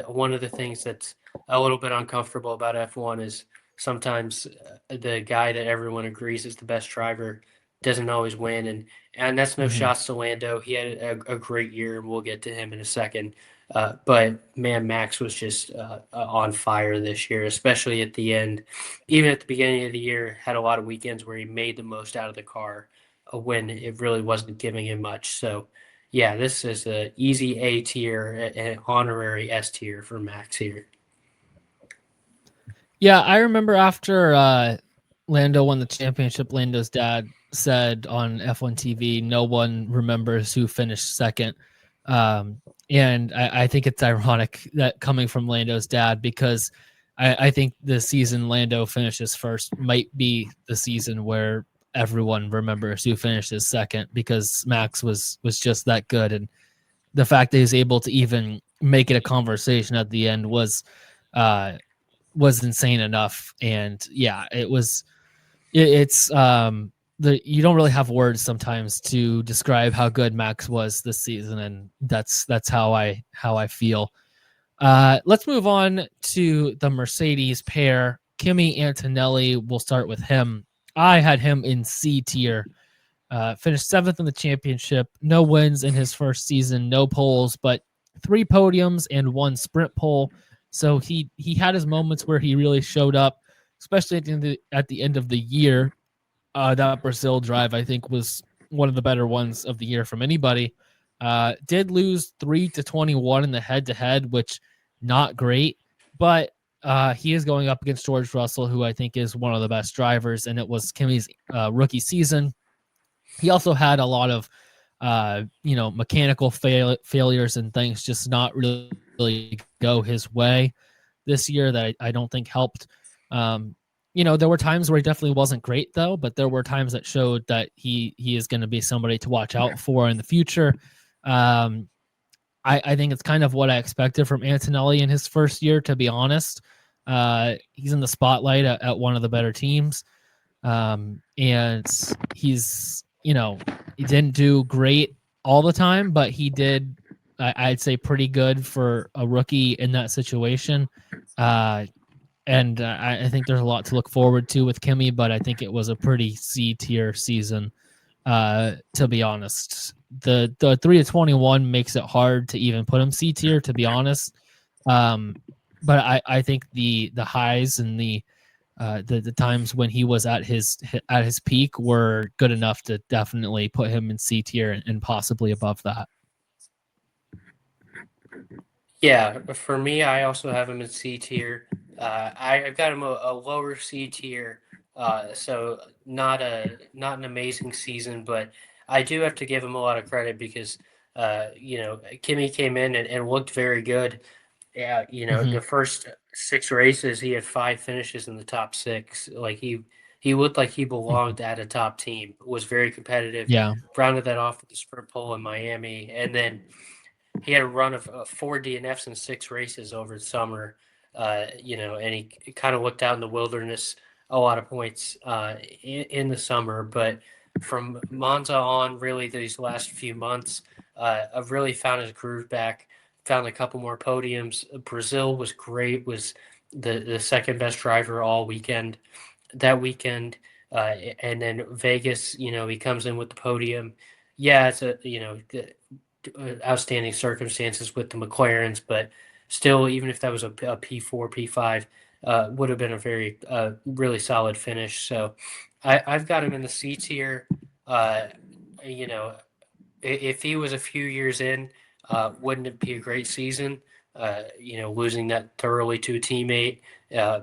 One of the things that's a little bit uncomfortable about F1 is sometimes the guy that everyone agrees is the best driver doesn't always win, and that's no Hmm. shots to Lando. He had a great year, and we'll get to him in a second. But man, Max was just on fire this year, especially at the end. Even at the beginning of the year, had a lot of weekends where he made the most out of the car when it really wasn't giving him much. So yeah, this is a easy A tier and honorary S tier for Max here. Yeah, I remember after Lando won the championship, Lando's dad said on F1 TV, no one remembers who finished second. Um, and I think it's ironic that coming from Lando's dad, because I think the season Lando finishes first might be the season where everyone remembers who finishes second, because Max was just that good. And the fact that he was able to even make it a conversation at the end uh, was insane enough. And yeah, it's the you don't really have words sometimes to describe how good Max was this season, and that's how I feel. Let's move on to the Mercedes pair. Kimi Antonelli, we'll start with him. I had him in C tier. Finished seventh in the championship, no wins in his first season, no poles, but three podiums and one sprint pole. So he had his moments where he really showed up, especially at the end of the year. That Brazil drive, I think, was one of the better ones of the year from anybody. Did lose 3-21 in the head to head, which not great, but he is going up against George Russell, who I think is one of the best drivers, and it was Kimi's rookie season. He also had a lot of mechanical failures and things just not really go his way this year that I don't think helped. um, there were times where he definitely wasn't great though, but there were times that showed that he is going to be somebody to watch out for in the future. um, I think it's kind of what I expected from Antonelli in his first year, to be honest. He's in the spotlight at one of the better teams. And he didn't do great all the time, but he did, I'd say, pretty good for a rookie in that situation. And I think there's a lot to look forward to with Kimmy, but I think it was a pretty C tier season. To be honest, the 3-21 makes it hard to even put him C tier, to be honest. Um, but I think the highs and the times when he was at his peak were good enough to definitely put him in C tier and possibly above that. Yeah, for me, I also have him in C tier. I've got him a lower C tier, so not an amazing season, but I do have to give him a lot of credit because Kimmy came in and looked very good. Yeah, Hmm. the first six races he had five finishes in the top six. Like he looked like he Hmm. belonged at a top team. Was very competitive. Yeah. Rounded that off with the sprint pole in Miami, and then he had a run of four DNFs in six races over the summer. And he kind of looked out in the wilderness a lot of points in the summer. But from Monza on, really these last few months, I've really found his groove back. Found a couple more podiums. Brazil was great. Was the second best driver all weekend. That weekend, and then Vegas. He comes in with the podium. Yeah, it's outstanding circumstances with the McLarens, but still, even if that was a P4, P5, would have been a very really solid finish. So I've got him in the C tier. Uh, you know, if he was a few years in, wouldn't it be a great season? Losing that thoroughly to a teammate,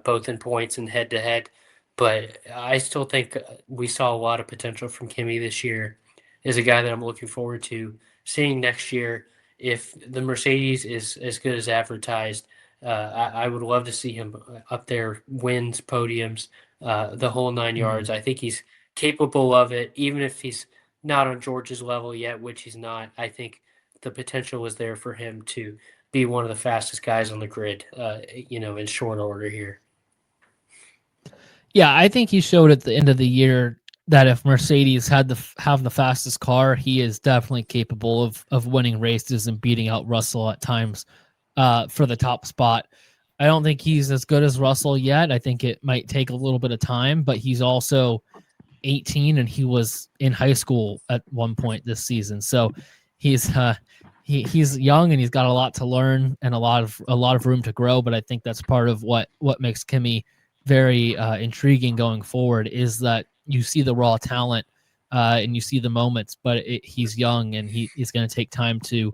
both in points and head to head. But I still think we saw a lot of potential from Kimmy this year. Is a guy that I'm looking forward to seeing next year. If the Mercedes is as good as advertised, I would love to see him up there, wins, podiums, the whole 9 yards. Mhm. I think he's capable of it, even if he's not on George's level yet, which he's not. I think the potential is there for him to be one of the fastest guys on the grid, in short order here. Yeah, I think he showed at the end of the year that if Mercedes have the fastest car, he is definitely capable of winning races and beating out Russell at times for the top spot. I don't think he's as good as Russell yet. I think it might take a little bit of time, but he's also 18 and he was in high school at one point this season. So he's he's young and he's got a lot to learn and a lot of room to grow. But I think that's part of what makes Kimmy very intriguing going forward is that you see the raw talent and you see the moments, but he's young and he's going to take time to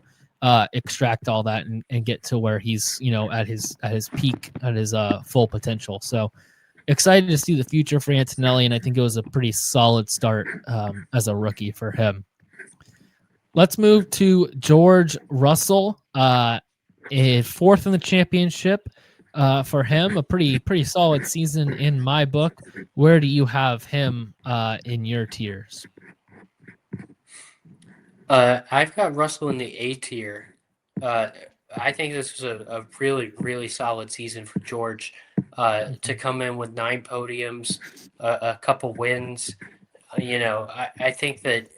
extract all that and get to where he's at his peak at his full potential. So excited to see the future for Antonelli, and I think it was a pretty solid start as a rookie for him. Let's move to George Russell, fourth in the championship for him. A pretty solid season in my book. Where do you have him in your tiers? I've got Russell in the A tier. Uh, I think this was a really, really solid season for George to Mhm. come in with 9 podiums, a couple wins. I think that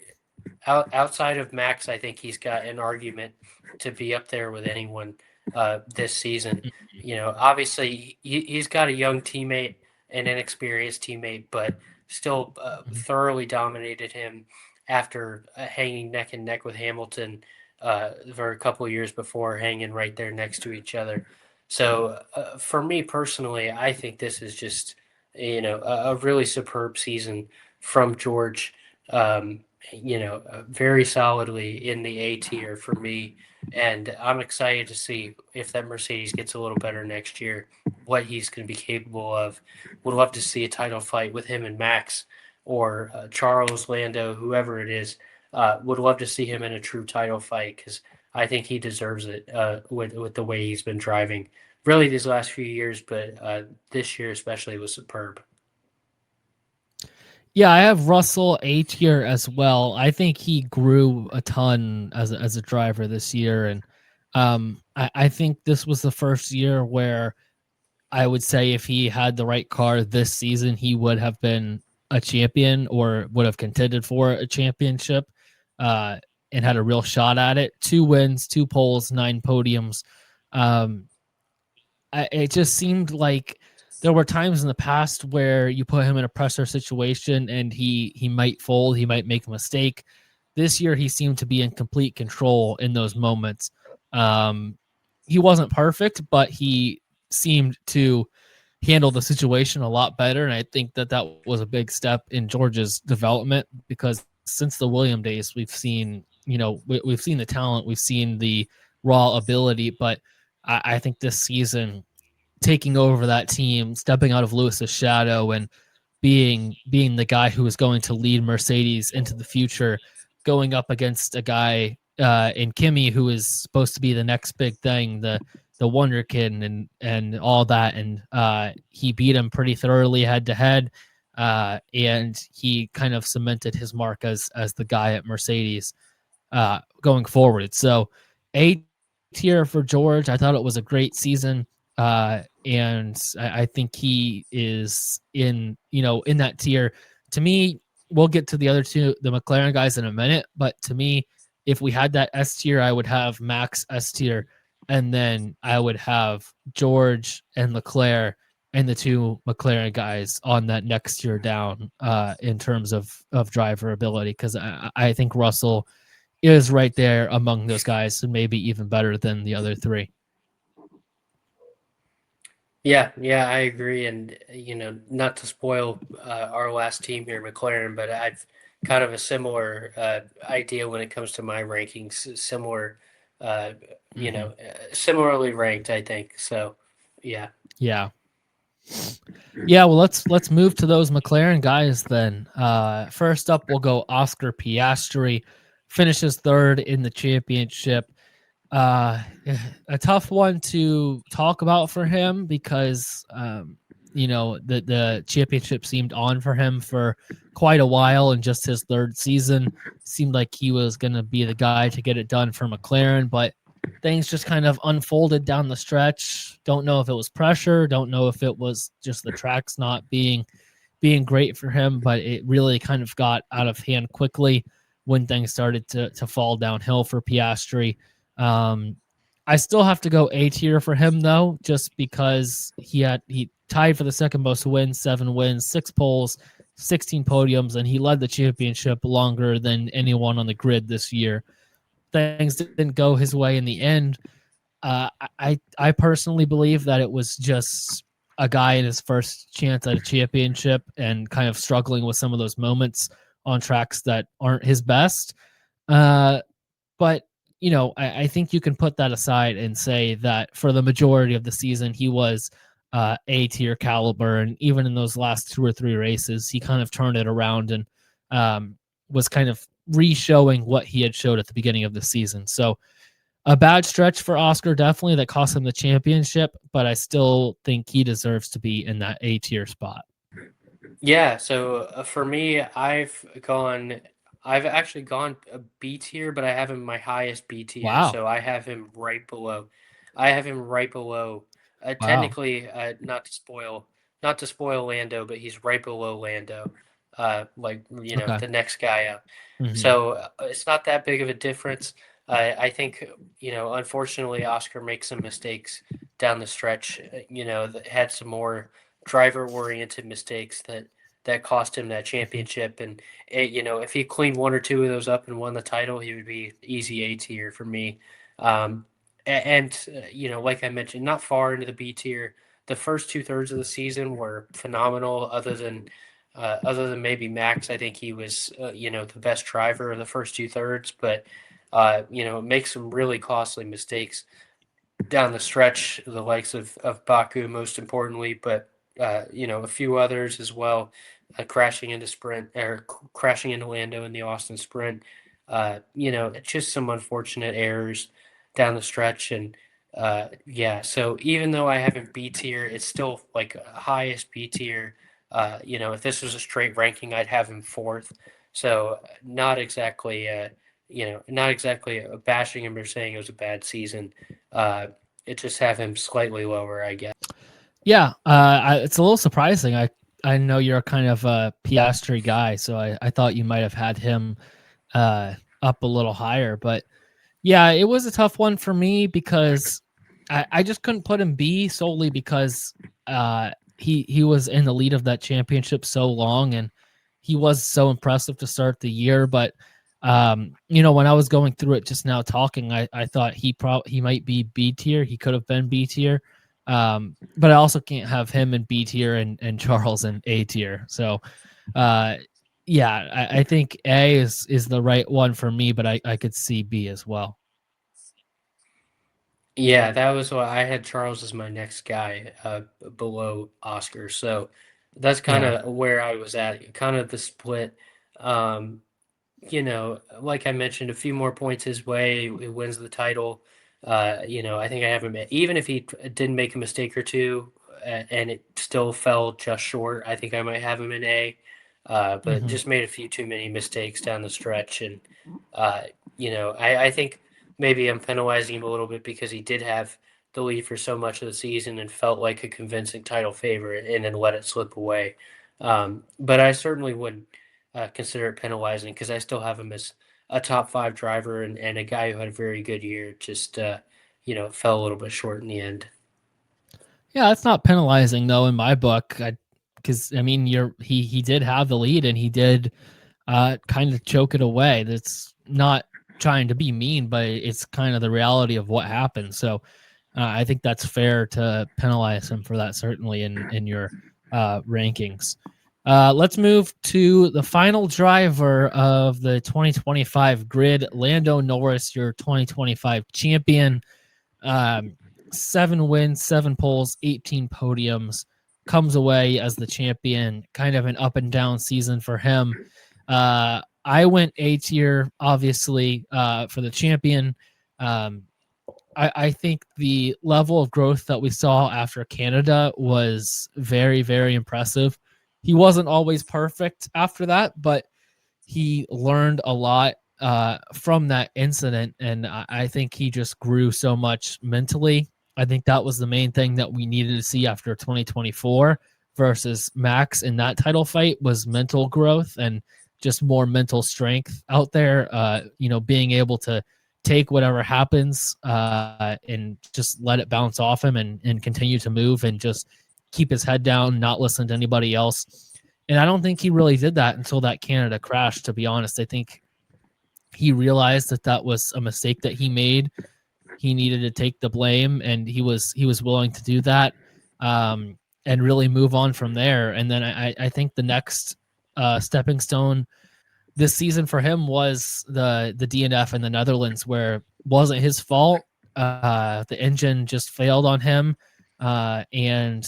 outside of Max, I think he's got an argument to be up there with anyone this season. Obviously he's got a young teammate, an inexperienced teammate, but still Mhm. thoroughly dominated him after hanging neck and neck with Hamilton for a couple of years before, hanging right there next to each other. So for me personally, I think this is just a really superb season from George. Very solidly in the A tier for me. And I'm excited to see if that Mercedes gets a little better next year, what he's going to be capable of. Would love to see a title fight with him and Max or Charles, Lando, whoever it is. Would love to see him in a true title fight because I think he deserves it with the way he's been driving. Really, these last few years, but this year especially was superb. Yeah, I have Russell A tier as well. I think he grew a ton as a driver this year, and I think this was the first year where I would say if he had the right car this season, he would have been a champion or would have contended for a championship uh, and had a real shot at it. 2 wins, 2 poles, 9 podiums. Um, it just seemed like there were times in the past where you put him in a pressure situation and he might fold, he might make a mistake. This year he seemed to be in complete control in those moments. Um, he wasn't perfect, but he seemed to handle the situation a lot better, and I think that was a big step in George's development because since the William days, we've seen we've seen the talent, we've seen the raw ability, but I think this season taking over that team, stepping out of Lewis's shadow, and being the guy who is going to lead Mercedes into the future, going up against a guy in Kimi who is supposed to be the next big thing, the Wonder Kid and all that, and he beat him pretty thoroughly head to head, and he kind of cemented his mark as the guy at Mercedes going forward. So A tier for George. I thought it was a great season. And I think he is in that tier. To me, we'll get to the other two, the McLaren guys in a minute. But to me, if we had that S tier, I would have Max S tier, and then I would have George and Leclerc and the two McLaren guys on that next tier down in terms of driver ability because I think Russell is right there among those guys and maybe even better than the other three. Yeah, I agree. And, not to spoil our last team here, McLaren, but I've kind of a similar idea when it comes to my rankings, uh, Mm-hmm. similarly ranked, I think. So, yeah. Yeah. Yeah, well let's move to those McLaren guys then. First up we'll go Oscar Piastri, finishes third in the championship. Uh a tough one to talk about for him because the championship seemed on for him for quite a while. And just his third season seemed like he was going to be the guy to get it done for McLaren, but things just kind of unfolded down the stretch. Don't know if it was pressure, don't know if it was just the tracks not being great for him, but it really kind of got out of hand quickly when things started to fall downhill for Piastri. I still have to go A tier for him though, just because he tied for the second most wins, 7 wins, 6 poles, 16 podiums, and he led the championship longer than anyone on the grid this year. Things didn't go his way in the end. I personally believe that it was just a guy in his first chance at a championship and kind of struggling with some of those moments on tracks that aren't his best. But I think you can put that aside and say that for the majority of the season, he was A tier caliber, and even in those last 2 or 3 races, he kind of turned it around and was kind of re-showing what he had showed at the beginning of the season. So a bad stretch for Oscar, definitely, that cost him the championship, but I still think he deserves to be in that A tier spot. Yeah, so for me, I've actually gone a B tier, but I have him my highest B tier, Wow. so I have him right below. I have him right below. Wow. Technically, not to spoil Lando, but he's right below Lando, Okay. the next guy up. Mm-hmm. So it's not that big of a difference. I think unfortunately, Oscar makes some mistakes down the stretch. That had some more driver-oriented mistakes that cost him that championship. And if he cleaned 1 or 2 of those up and won the title, he would be easy A tier for me. Like I mentioned, not far into the B tier. The first 2/3 of the season were phenomenal. Other than maybe Max, I think he was the best driver of the first 2/3. But makes some really costly mistakes down the stretch, the likes of Baku, most importantly, but a few others as well, crashing into Lando in the Austin Sprint. It's just some unfortunate errors down the stretch, and so even though I haven't B tier, it's still like highest B tier. If this was a straight ranking, I'd have him fourth. So not exactly bashing him or saying it was a bad season. It just have him slightly lower, I guess. Yeah, it's a little surprising. I know you're kind of a Piastri guy, so I thought you might have had him up a little higher. But yeah, it was a tough one for me because I just couldn't put him B solely because he was in the lead of that championship so long, and he was so impressive to start the year. But when I was going through it just now talking, I thought he might be B tier. He could have been B tier. But I also can't have him in B tier and Charles in A tier. So uh yeah, I think A is the right one for me, but I could see B as well. Yeah, that was what I had. Charles as my next guy, below Oscar. So that's kind Yeah. of where I was at, kind of the split. Um, like I mentioned, a few more points his way, he wins the title. I think I have him, even if he didn't make a mistake or two, and it still fell just short, I think I might have him in A. But Hmm. just made a few too many mistakes down the stretch. And, uh, I think maybe I'm penalizing him a little bit because he did have the lead for so much of the season and felt like a convincing title favorite and then let it slip away. But I certainly wouldn't consider it penalizing because I still have him as a top 5 driver and a guy who had a very good year. Just fell a little bit short in the end. Yeah, it's not penalizing though in my book. Because I mean, he did have the lead and he did kind of choke it away. That's not trying to be mean, but it's kind of the reality of what happened. So I think that's fair to penalize him for that, certainly in your rankings. Let's move to the final driver of the 2025 grid, Lando Norris, your 2025 champion. Um, 7 wins, 7 poles, 18 podiums, comes away as the champion. Kind of an up and down season for him. I went A tier, obviously, for the champion. Um, I think the level of growth that we saw after Canada was very, very impressive. He wasn't always perfect after that, but he learned a lot from that incident, and I think he just grew so much mentally. I think that was the main thing that we needed to see after 2024 versus Max in that title fight was mental growth and just more mental strength out there. Being able to take whatever happens and just let it bounce off him and continue to move and just keep his head down, not listen to anybody else. And I don't think he really did that until that Canada crash, to be honest. I think he realized that that was a mistake that he made. He needed to take the blame, and he was willing to do that, and really move on from there. And then I think the next stepping stone this season for him was the DNF in the Netherlands, where it wasn't his fault. The engine just failed on him, and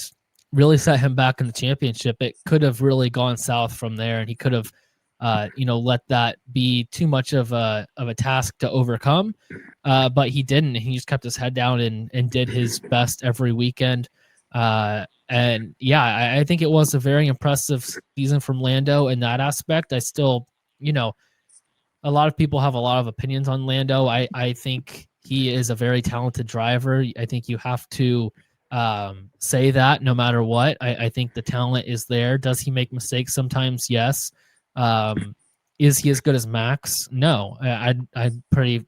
really set him back in the championship. It could have really gone south from there, and he could have, let that be too much of a task to overcome. But he didn't. He just kept his head down and did his best every weekend. And yeah, I think it was a very impressive season from Lando in that aspect. I still, you know, a lot of people have a lot of opinions on Lando. I think he is a very talented driver. I think you have to say that no matter what. I think the talent is there. Does he make mistakes sometimes? Yes. Um, is he as good as Max? No. I'm pretty,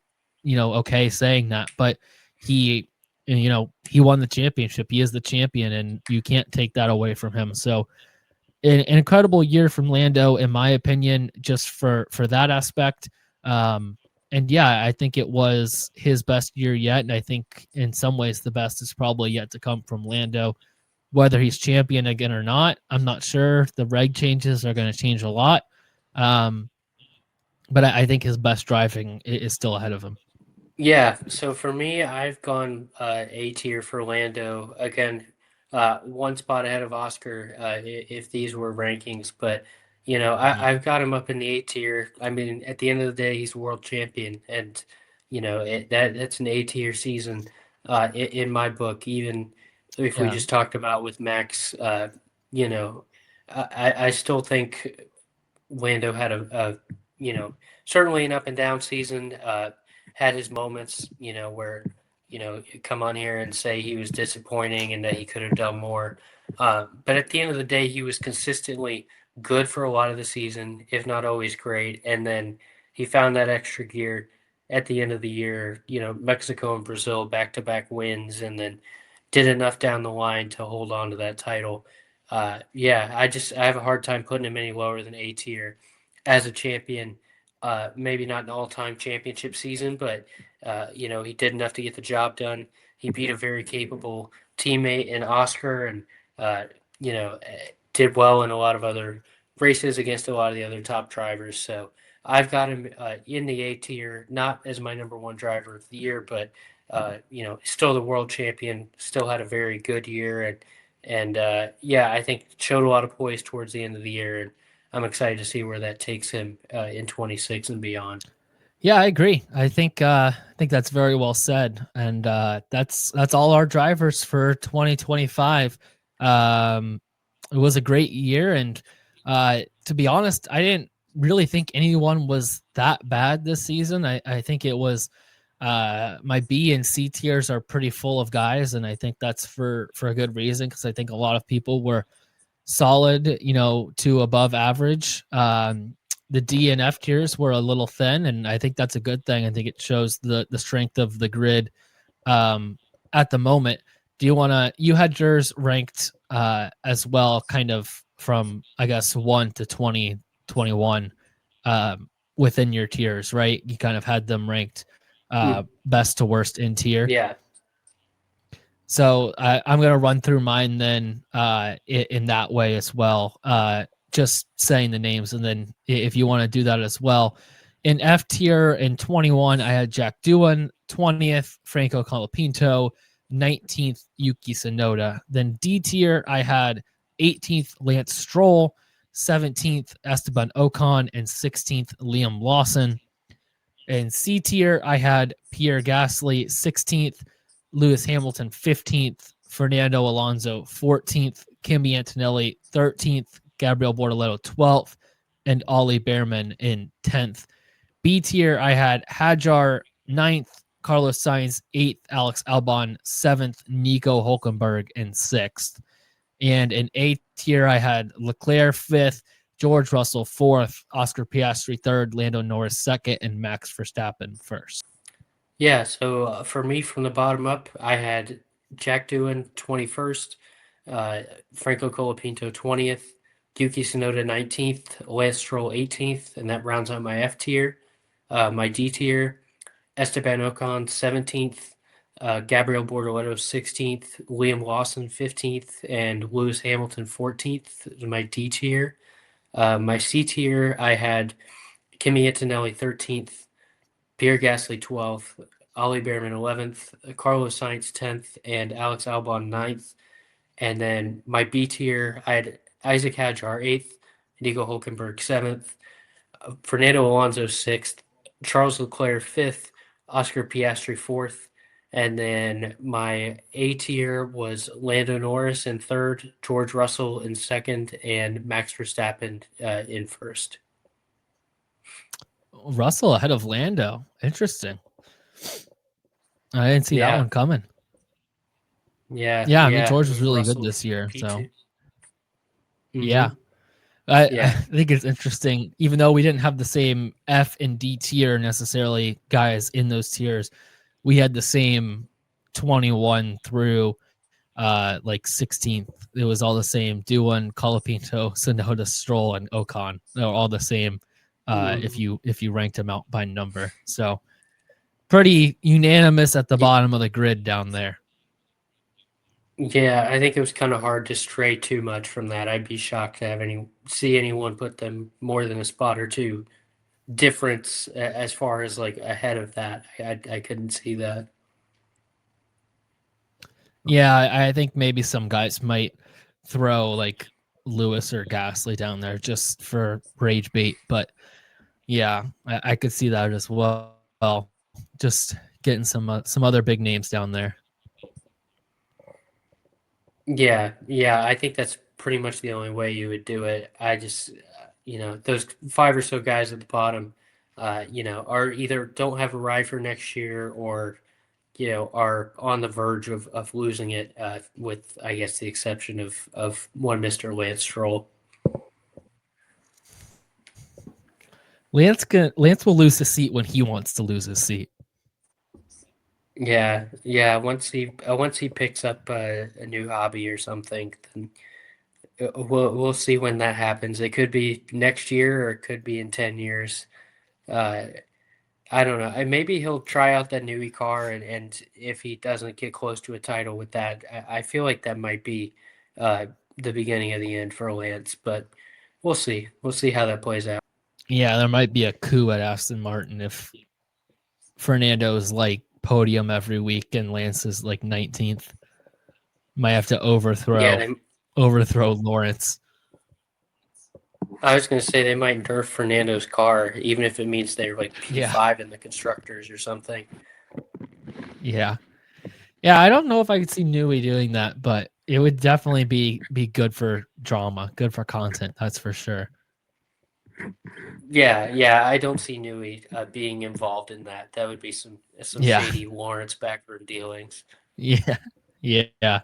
okay saying that. But he, he won the championship. He is the champion, and you can't take that away from him. So an incredible year from Lando, in my opinion, just for that aspect. Um, and yeah, I think it was his best year yet, and I think in some ways the best is probably yet to come from Lando. Whether he's champion again or not, I'm not sure. The reg changes are going to change a lot, um, but I think his best driving is still ahead of him. Yeah, so for me, I've gone A tier for Lando again, one spot ahead of Oscar if these were rankings. But Mhm. I've got him up in the A tier. I mean, at the end of the day, he's world champion, and that's an A tier season in my book. Even if we Yeah, just talked about with Max, you know, I still think Lando had a certainly an up and down season. Had his moments, where come on here and say he was disappointing and that he could have done more. But at the end of the day, he was consistently good for a lot of the season, if not always great. And then he found that extra gear at the end of the year. Mexico and Brazil back-to-back wins, and then did enough down the line to hold on to that title. Yeah, I have a hard time putting him any lower than A tier as a champion. Maybe not an all-time championship season, but he did enough to get the job done. He beat a very capable teammate in Oscar, and uh, did well in a lot of other races against a lot of the other top drivers. So I've got him in the A tier, not as my number one driver of the year, but still the world champion. Still had a very good year, and yeah, I think showed a lot of poise towards the end of the year, and I'm excited to see where that takes him in 26 and beyond. yeah, I agree. I think that's very well said, and that's all our drivers for 2025. Um, it was a great year, and to be honest, I didn't really think anyone was that bad this season. I think it was my B and C tiers are pretty full of guys, and I think that's for a good reason, because I think a lot of people were solid, to above average. The D and F tiers were a little thin, and I think that's a good thing. I think it shows the strength of the grid um, at the moment. Do you want to? You had yours ranked as well, kind of from I guess 1 to 20, 21 within your tiers, right? You kind of had them ranked Mm, best to worst in tier. yeah. So I'm gonna run through mine then in that way as well. Just saying the names, and then if you want to do that as well. In F tier in 21, I had Jack Doohan, 20th Franco Colapinto, 19th Yuki Tsunoda. Then D tier, I had 18th Lance Stroll, 17th Esteban Ocon, and 16th Liam Lawson. In C tier, I had Pierre Gasly 16th, Lewis Hamilton 15th, Fernando Alonso 14th, Kimi Antonelli 13th, Gabriel Bortoleto 12th, and Ollie Behrman in 10th. B tier, I had Hadjar 9th, Carlos Sainz 8th, Alex Albon 7th, Nico Hulkenberg in 6th. And in A tier, I had Leclerc 5th, George Russell 4th, Oscar Piastri 3rd, Lando Norris 2nd, and Max Verstappen 1st. Yeah, so for me, from the bottom up, I had Jack Doohan 21st, Franco Colapinto 20th, Yuki Tsunoda 19th, Lance Stroll 18th, and that rounds out my F tier. My D tier, Esteban Ocon 17th, Gabriel Bortoleto 16th, Liam Lawson 15th, and Lewis Hamilton 14th is my D tier. My C tier, I had Kimi Antonelli 13th, Pierre Gasly 12th, Ollie Behrman 11th, Carlos Sainz 10th, and Alex Albon 9th. And then my B tier, I had Isaac Hadjar 8th, Nico Hulkenberg 7th, Fernando Alonso 6th, Charles Leclerc 5th, Oscar Piastri 4th. And then my A tier was Lando Norris in 3rd, George Russell in 2nd, and Max Verstappen in 1st. Russell ahead of Lando. Interesting. I didn't see that Yeah, one coming. yeah, Yeah, I mean, yeah. George was really good Russell this year. So, P2. yeah. Mm-hmm. I Yeah. think it's interesting, even though we didn't have the same F and D tier necessarily, guys, in those tiers, we had the same 21 through like 16th. It was all the same. Doohan, Colapinto, Sonoda, Stroll, and Ocon. They're all the same Mm. if you ranked them out by number. So pretty unanimous at the Y- bottom of the grid down there. Yeah, I think it was kind of hard to stray too much from that. I'd be shocked to see anyone put them more than a spot or two difference as far as like ahead of that. I couldn't see that. Yeah, I think maybe some guys might throw like Lewis or Gasly down there just for rage bait, but yeah, I could see that as well. Just getting some other big names down there. Yeah, I think that's pretty much the only way you would do it. I just, those five or so guys at the bottom, are either don't have a ride for next year or are on the verge of losing it, with, I guess, the exception of one Mr. Lance Stroll. Lance will lose his seat when he wants to lose his seat. Yeah. Once he picks up a new hobby or something, then we'll see when that happens. It could be next year or it could be in 10 years. Uh, I don't know. Maybe he'll try out that new car, and if he doesn't get close to a title with that, I feel like that might be the beginning of the end for Lance. But we'll see. We'll see how that plays out. Yeah, there might be a coup at Aston Martin if Fernando's like podium every week and Lance is like 19th. Might have to Yeah, overthrow Lawrence. I was going to say they might nerf Fernando's car, even if it means they're like Yeah. P5 in the constructors or something. Yeah. Yeah, I don't know if I could see Newey doing that, but it would definitely be good for drama, good for content, that's for sure. Yeah, I don't see Newey being involved in that. That would be some Yeah. shady Lawrence backroom dealings. Yeah. Yeah.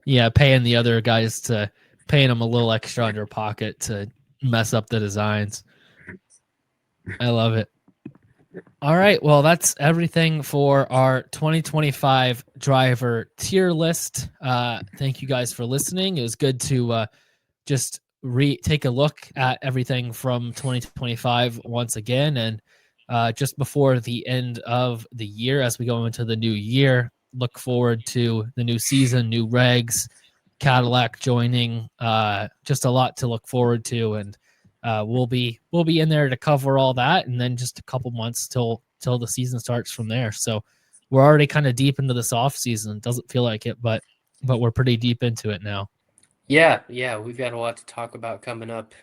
Yeah, paying the other guys to paying them a little extra on your pocket to mess up the designs. I love it. All right. Well, that's everything for our 2025 driver tier list. Thank you guys for listening. It was good to just take a look at everything from 2025 once again. And just before the end of the year, as we go into the new year, look forward to the new season, new regs, Cadillac joining. Just a lot to look forward to, and we'll be in there to cover all that, and then just a couple months till the season starts from there. So we're already kind of deep into this off season. Doesn't feel like it, but we're pretty deep into it now. Yeah, we've got a lot to talk about coming up.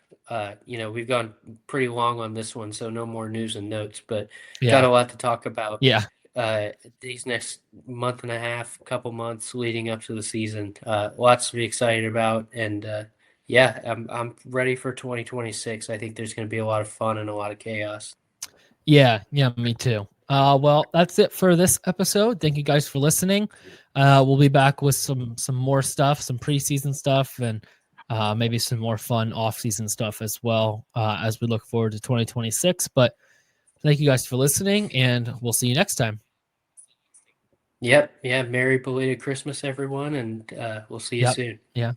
We've gone pretty long on this one, so no more news and notes, but got Yeah. a lot to talk about Yeah. uh, these next month and a half, couple months leading up to the season. Lots to be excited about, and yeah, I'm ready for 2026. I think there's going to be a lot of fun and a lot of chaos. Yeah, yeah, me too. Well, that's it for this episode. Thank you guys for listening. We'll be back with some more stuff, some preseason stuff, and maybe some more fun off-season stuff as well as we look forward to 2026. But thank you guys for listening, and we'll see you next time. Yep, yeah, Merry belated Christmas, everyone, and we'll see you Yep. soon. Yeah.